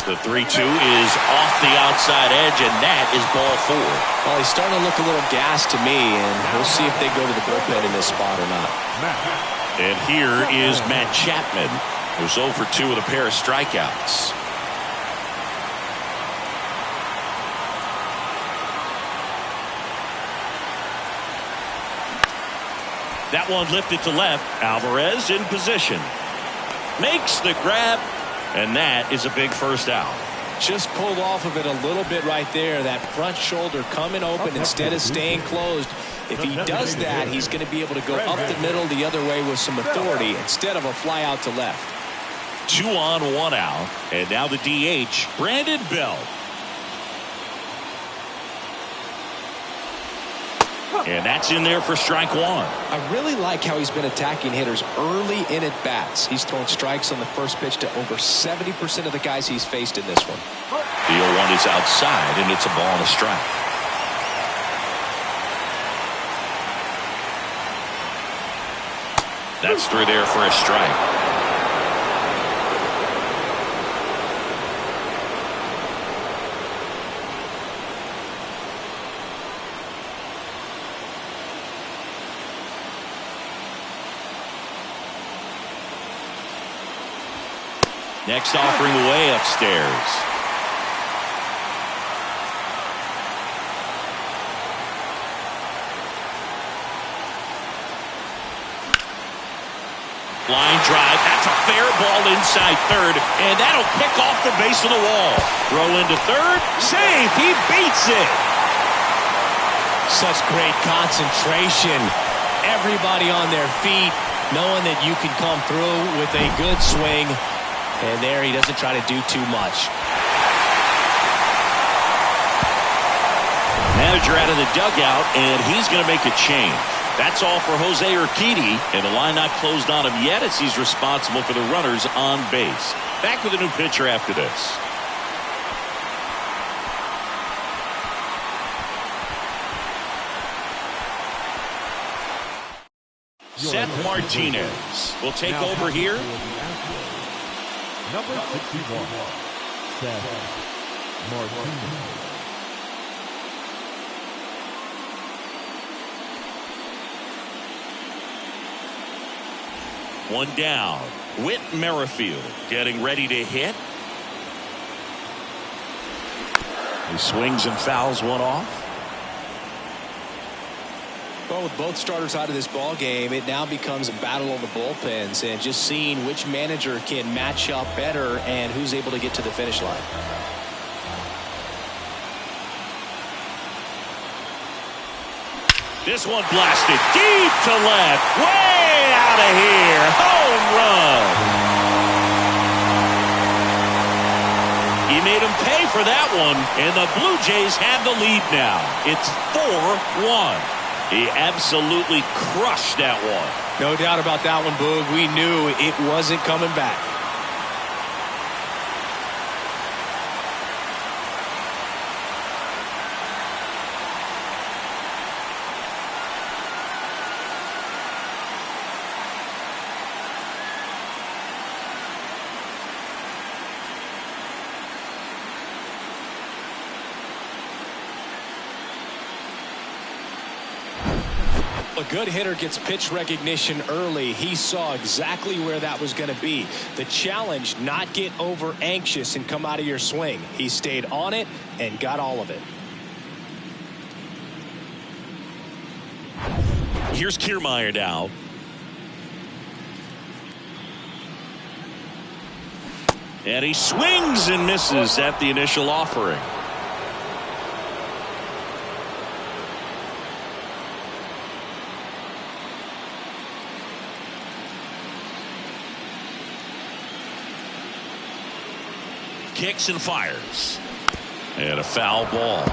The 3-2 is off the outside edge, and that is ball 4. Well, he's starting to look a little gassed to me, and we'll see if they go to the bullpen in this spot or not. And here is Matt Chapman, who's 0 for 2 with a pair of strikeouts. That one lifted to left. Alvarez in position. Makes the grab. And that is a big first out. Just pulled off of it a little bit right there. That front shoulder coming open instead of staying closed. If he does that, he's going to be able to go up the middle the other way with some authority instead of a fly out to left. 2 on, 1 out. And now the DH, Brandon Belt. And that's in there for strike 1. I really like how he's been attacking hitters early in at bats. He's thrown strikes on the first pitch to over 70% of the guys he's faced in this one. The 0-1 is outside, and it's a ball and a strike. That's through there for a strike. Next offering way upstairs. Line drive. That's a fair ball inside third, and that'll kick off the base of the wall. Throw into third. Safe. He beats it. Such great concentration. Everybody on their feet, knowing that you can come through with a good swing. And there he doesn't try to do too much. Manager out of the dugout, and he's going to make a change. That's all for Jose Urquidy, and the line not closed on him yet as he's responsible for the runners on base. Back with a new pitcher after this. Seth Martinez will take over here. Number 61, Seth Martinez. One down. Whit Merrifield getting ready to hit. He swings and fouls one off. Well, with both starters out of this ball game, it now becomes a battle on the bullpens and just seeing which manager can match up better and who's able to get to the finish line. This one blasted deep to left, way out of here. Home run. He made him pay for that one, and the Blue Jays have the lead now. It's 4-1. He absolutely crushed that one. No doubt about that one, Boog. We knew it wasn't coming back. A good hitter gets pitch recognition early. He saw exactly where that was going to be. The challenge, not get over anxious and come out of your swing. He stayed on it and got all of it. Here's Kiermaier now. And he swings and misses at the initial offering. Kicks and fires. And a foul ball.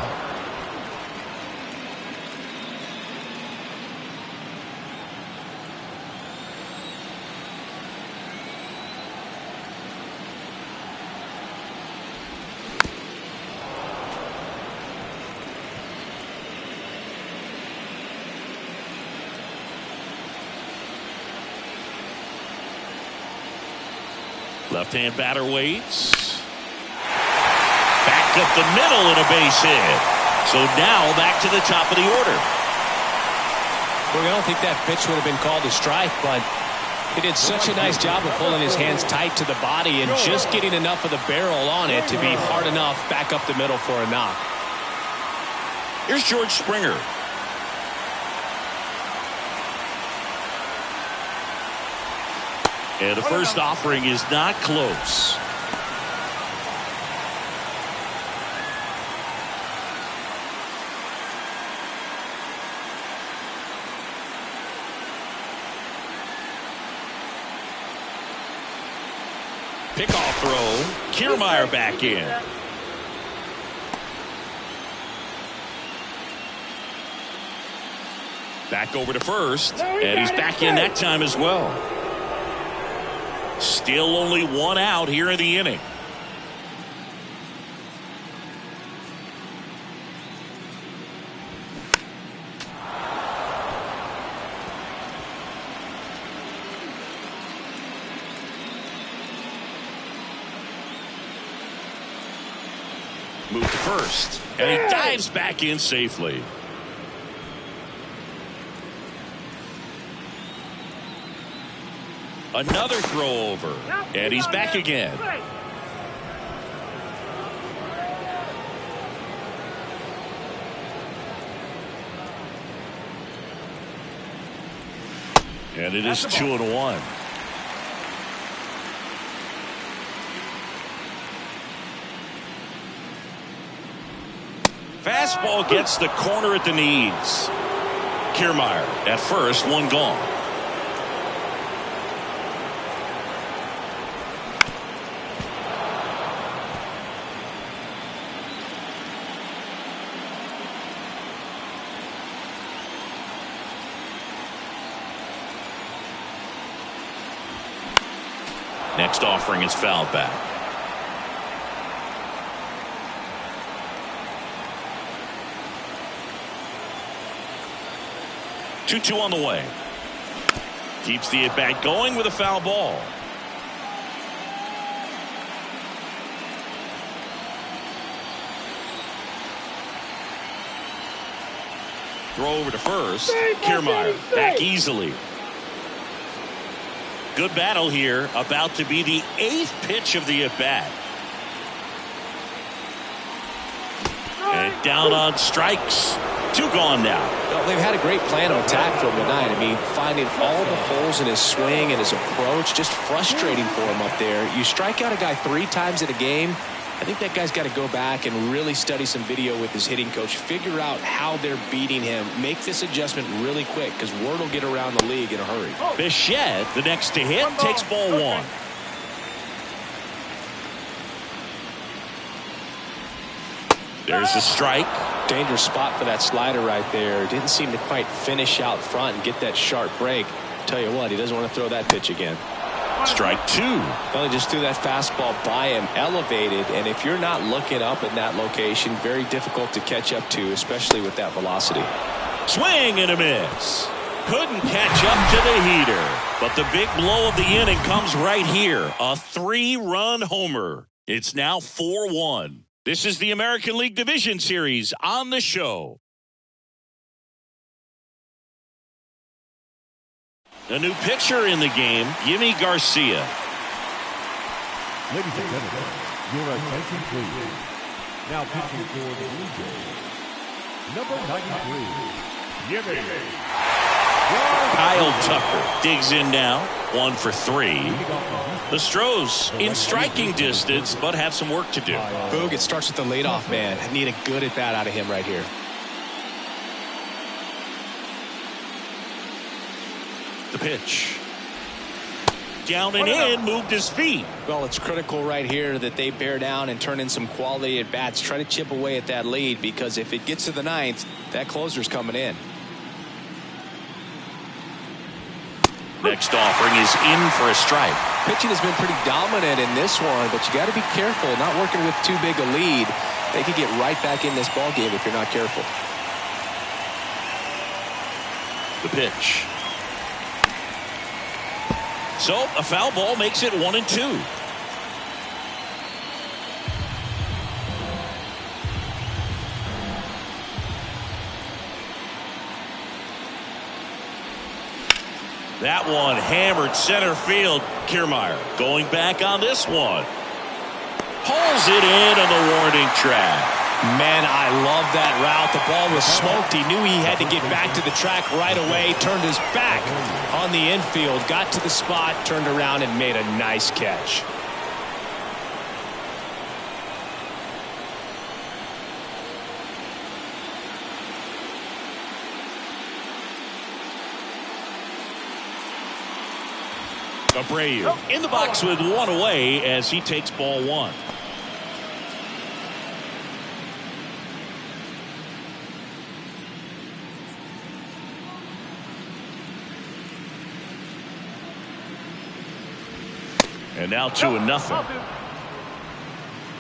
Left-hand batter waits. Back up the middle and a base hit. So now back to the top of the order. Well, I don't think that pitch would have been called a strike, but he did such a nice job of pulling his hands tight to the body and just getting enough of the barrel on it to be hard enough back up the middle for a knock. Here's George Springer. And the first offering is not close. Pickoff throw. Kiermaier back in. Back over to first. And he's back in that time as well. Still only one out here in the inning. Move to first. And he dives back in safely. Another throw over. And he's back again. And it is 2-1. Fastball gets the corner at the knees. Kiermaier at first, one gone. Next offering is fouled back. Two on the way. Keeps the at-bat going with a foul ball. Throw over to first. Kiermaier back easily. Good battle here. About to be the 8th pitch of the at-bat. And down on strikes. 2 gone now. Well, they've had a great plan of attack for him tonight. I mean, finding all the holes in his swing and his approach, just frustrating for him up there. You strike out a guy 3 times in a game, I think that guy's got to go back and really study some video with his hitting coach, figure out how they're beating him, make this adjustment really quick, because word will get around the league in a hurry. Bichette, the next to hit, takes ball 1. There's a strike. Dangerous spot for that slider right there. Didn't seem to quite finish out front and get that sharp break. Tell you what, he doesn't want to throw that pitch again. Strike 2. Well, he just threw that fastball by him, elevated, and if you're not looking up in that location, very difficult to catch up to, especially with that velocity. Swing and a miss. Couldn't catch up to the heater, but the big blow of the inning comes right here. A 3-run homer. It's now 4-1. This is the American League Division Series on the show. A new pitcher in the game, Yimi Garcia. Ladies and gentlemen, your attention please. Now pitching for the Blue Jays, number 93, Yimi. Kyle Tucker digs in now, 1 for 3. The Astros in striking distance, but have some work to do. Boog, it starts with the leadoff man. I need a good at bat out of him right here. The pitch. Down and in, moved his feet. Well, it's critical right here that they bear down and turn in some quality at bats. Try to chip away at that lead, because if it gets to the 9th, that closer's coming in. Next offering is in for a strike. Pitching has been pretty dominant in this one, but you got to be careful. Not working with too big a lead. They could get right back in this ball game if you're not careful. The pitch. So a foul ball makes it 1-2. That one hammered center field. Kiermaier going back on this one. Pulls it in on the warning track. Man, I love that route. The ball was smoked. He knew he had to get back to the track right away. Turned his back on the infield. Got to the spot, turned around, and made a nice catch. Abreu in the box with 1 away as he takes ball 1. And now 2-0.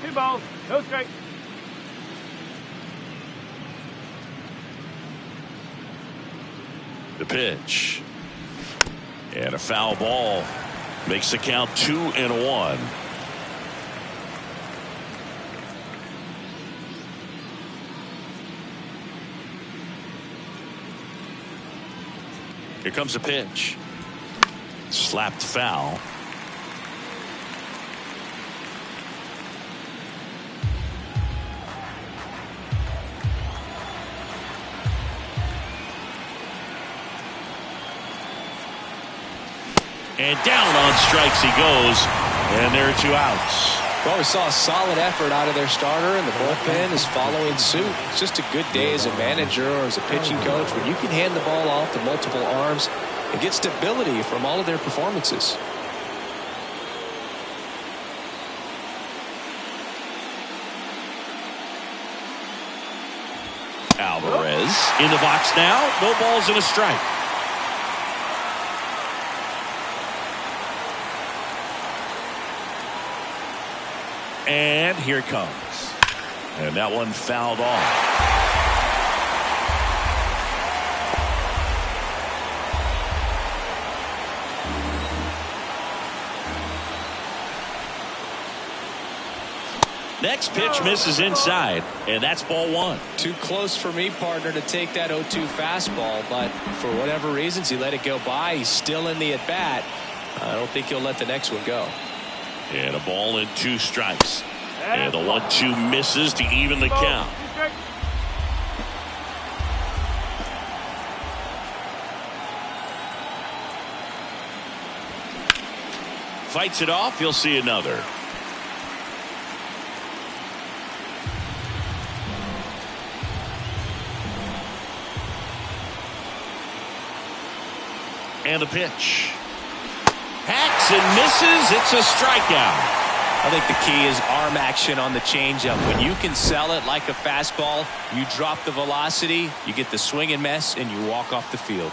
2 balls, no strikes. The pitch. And a foul ball makes the count 2-1. Here comes a pitch. Slapped foul. And down on strikes he goes, and there are 2 outs. Well, we saw a solid effort out of their starter, and the bullpen is following suit. It's just a good day as a manager or as a pitching coach when you can hand the ball off to multiple arms and get stability from all of their performances. Alvarez in the box now. No balls and a strike. And here it comes. And that one fouled off. Next pitch misses inside, and that's ball 1. Too close for me, partner, to take that 0-2 fastball, but for whatever reasons, he let it go by. He's still in the at-bat. I don't think he'll let the next one go. And a ball and 2 strikes. And the 1-2 misses to even the count. Fights it off. You'll see another. And the pitch. Hacks and misses. It's a strikeout. I think the key is arm action on the changeup. When you can sell it like a fastball, you drop the velocity, you get the swing and miss, and you walk off the field.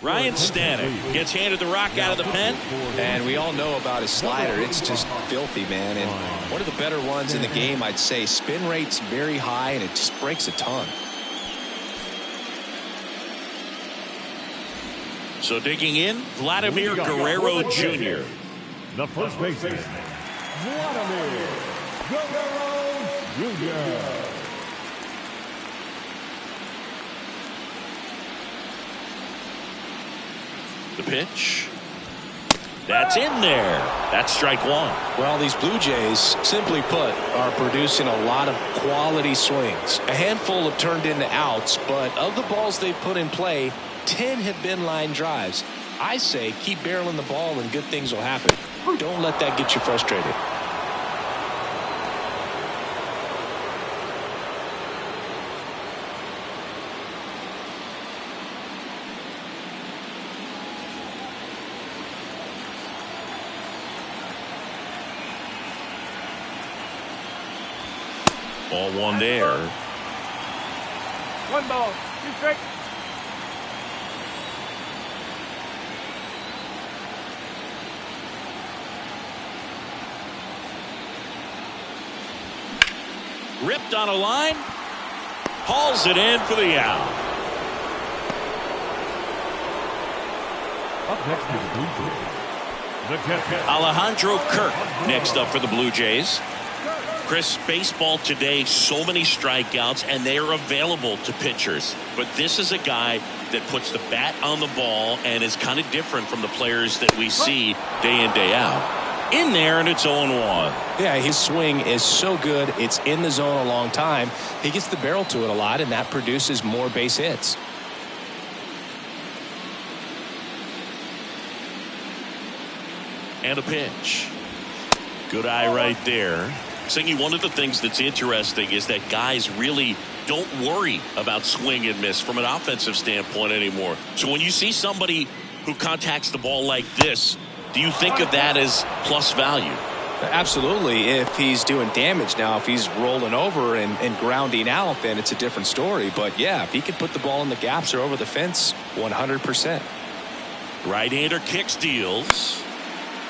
Ryan Stanek gets handed the rock out of the pen. And we all know about his slider. It's just filthy, man. And one of the better ones in the game, I'd say. Spin rate's very high, and it just breaks a ton. So digging in, Vladimir Guerrero Jr. The first baseman, Vladimir Guerrero Jr. The pitch. That's in there. That's strike one. Well, these Blue Jays, simply put, are producing a lot of quality swings. A handful have turned into outs, but of the balls they've put in play, 10 have been line drives. I say keep barreling the ball and good things will happen. Don't let that get you frustrated. Ball one there. One ball, 2 strikes. Ripped on a line. Hauls it in for the out. Up next is the Blue Jays. The catcher, Alejandro Kirk next up for the Blue Jays. Chris, baseball today, so many strikeouts, and they are available to pitchers. But this is a guy that puts the bat on the ball and is kind of different from the players that we see day in, day out. In there, and it's 0-1. Yeah, his swing is so good. It's in the zone a long time. He gets the barrel to it a lot, and that produces more base hits. And a pitch. Good eye right there. Singy, one of the things that's interesting is that guys really don't worry about swing and miss from an offensive standpoint anymore. So when you see somebody who contacts the ball like this, do you think of that as plus value? Absolutely, if he's doing damage. Now, if he's rolling over and grounding out, then it's a different story. But, yeah, if he can put the ball in the gaps or over the fence, 100%. Right-hander kicks, deals.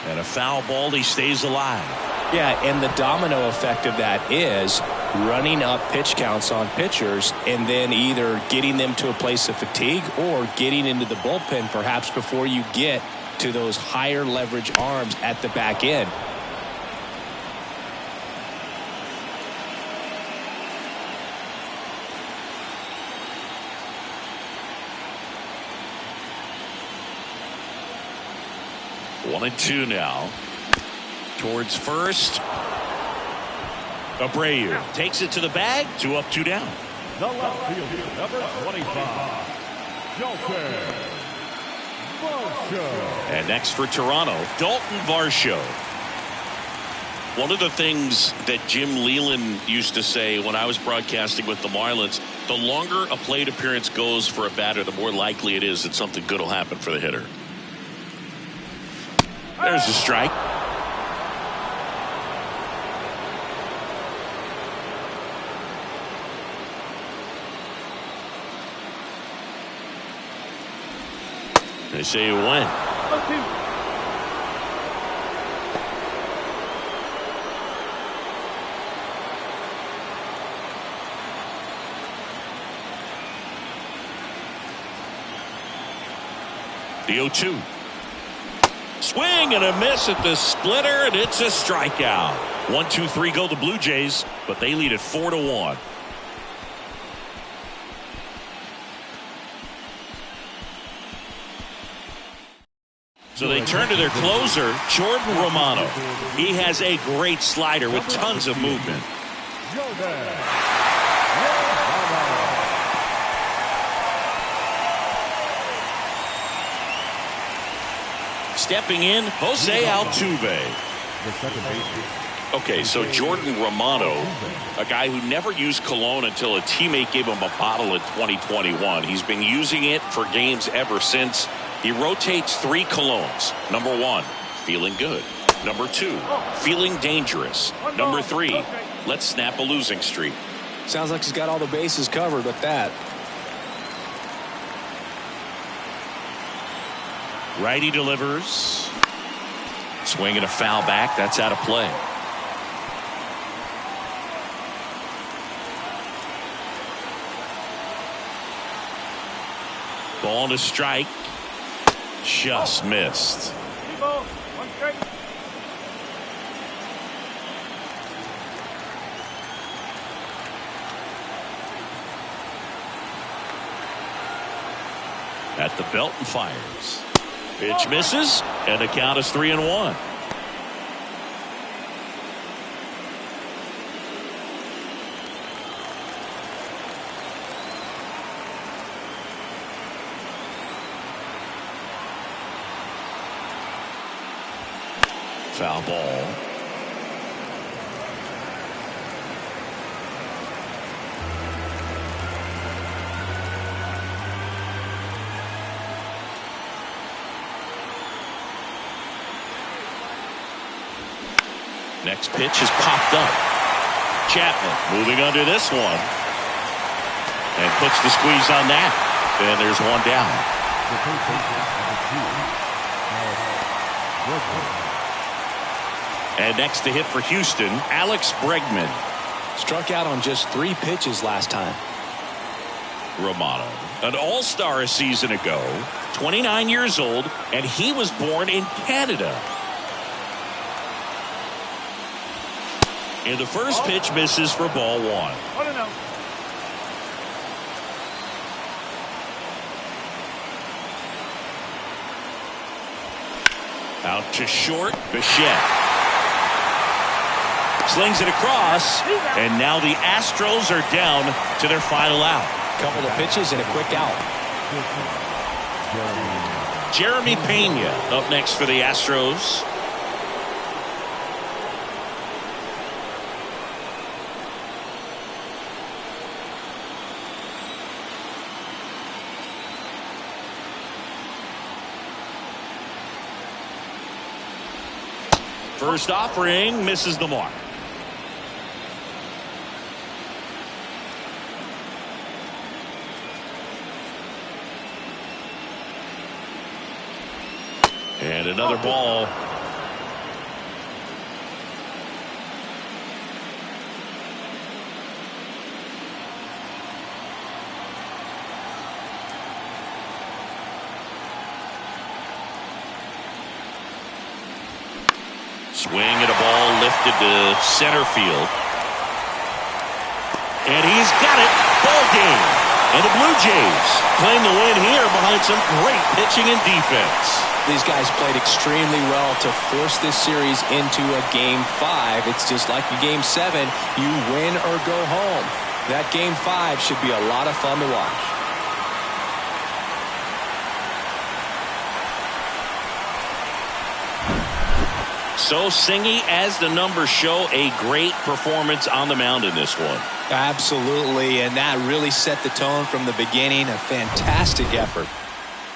And a foul ball, he stays alive. Yeah, and the domino effect of that is running up pitch counts on pitchers and then either getting them to a place of fatigue or getting into the bullpen perhaps before you get to those higher leverage arms at the back end. One and two now. Towards first. Abreu takes it to the bag. 2 up, 2 down. the left fielder, number 25, Dalton Varsho. And next for Toronto, Dalton Varsho. One of the things that Jim Leland used to say when I was broadcasting with the Marlins, the longer a plate appearance goes for a batter, the more likely it is that something good will happen for the hitter. There's a strike. They say you win. The 0-2. Swing and a miss at the splitter, and it's a strikeout. 1-2-3 go the Blue Jays, but they lead it 4-1. So they turn to their closer, Jordan Romano. He has a great slider with tons of movement. Stepping in, Jose Altuve. Okay, so Jordan Romano, a guy who never used cologne until a teammate gave him a bottle in 2021. He's been using it for games ever since. He rotates 3 colognes. Number 1, feeling good. Number 2, feeling dangerous. Number 3, let's snap a losing streak. Sounds like he's got all the bases covered with that. Righty delivers. Swing and a foul back. That's out of play. Ball to strike. Just missed. At the belt and fires. Pitch misses, and the count is 3-1. Foul ball. Next pitch is popped up. Chapman moving under this one. And puts the squeeze on that. And there's one down. And next to hit for Houston, Alex Bregman. Struck out on just 3 pitches last time. Romano, an all-star a season ago, 29 years old, and he was born in Canada. And the first pitch misses for ball 1. Oh, no. Out to short, Bichette. Slings it across, and now the Astros are down to their final out. Couple of pitches and a quick out. Jeremy Pena up next for the Astros. First offering misses the mark. And another ball. Swing and a ball lifted to center field. And he's got it. Ball game. And the Blue Jays claim the win here behind some great pitching and defense. These guys played extremely well to force this series into a Game 5. It's just like the Game 7. You win or go home. That Game 5 should be a lot of fun to watch. So Singy, as the numbers show, a great performance on the mound in this one. Absolutely, and that really set the tone from the beginning. A fantastic effort.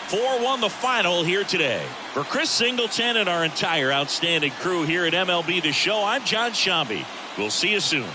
4-1 the final here today. For Chris Singleton and our entire outstanding crew here at MLB The Show, I'm John Shambi. We'll see you soon.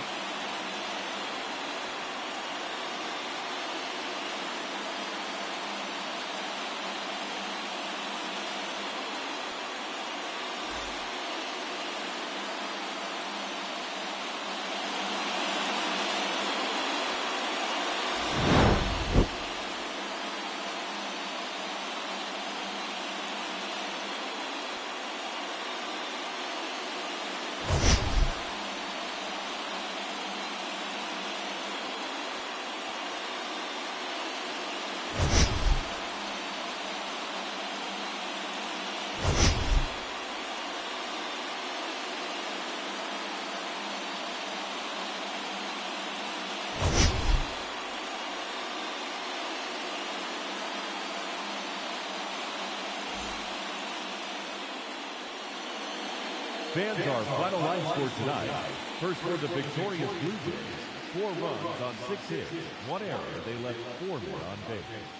Fans, our final line score tonight. First for the victorious Blue Jays, 4 runs on 6 hits, 1 error. They left 4 men on base.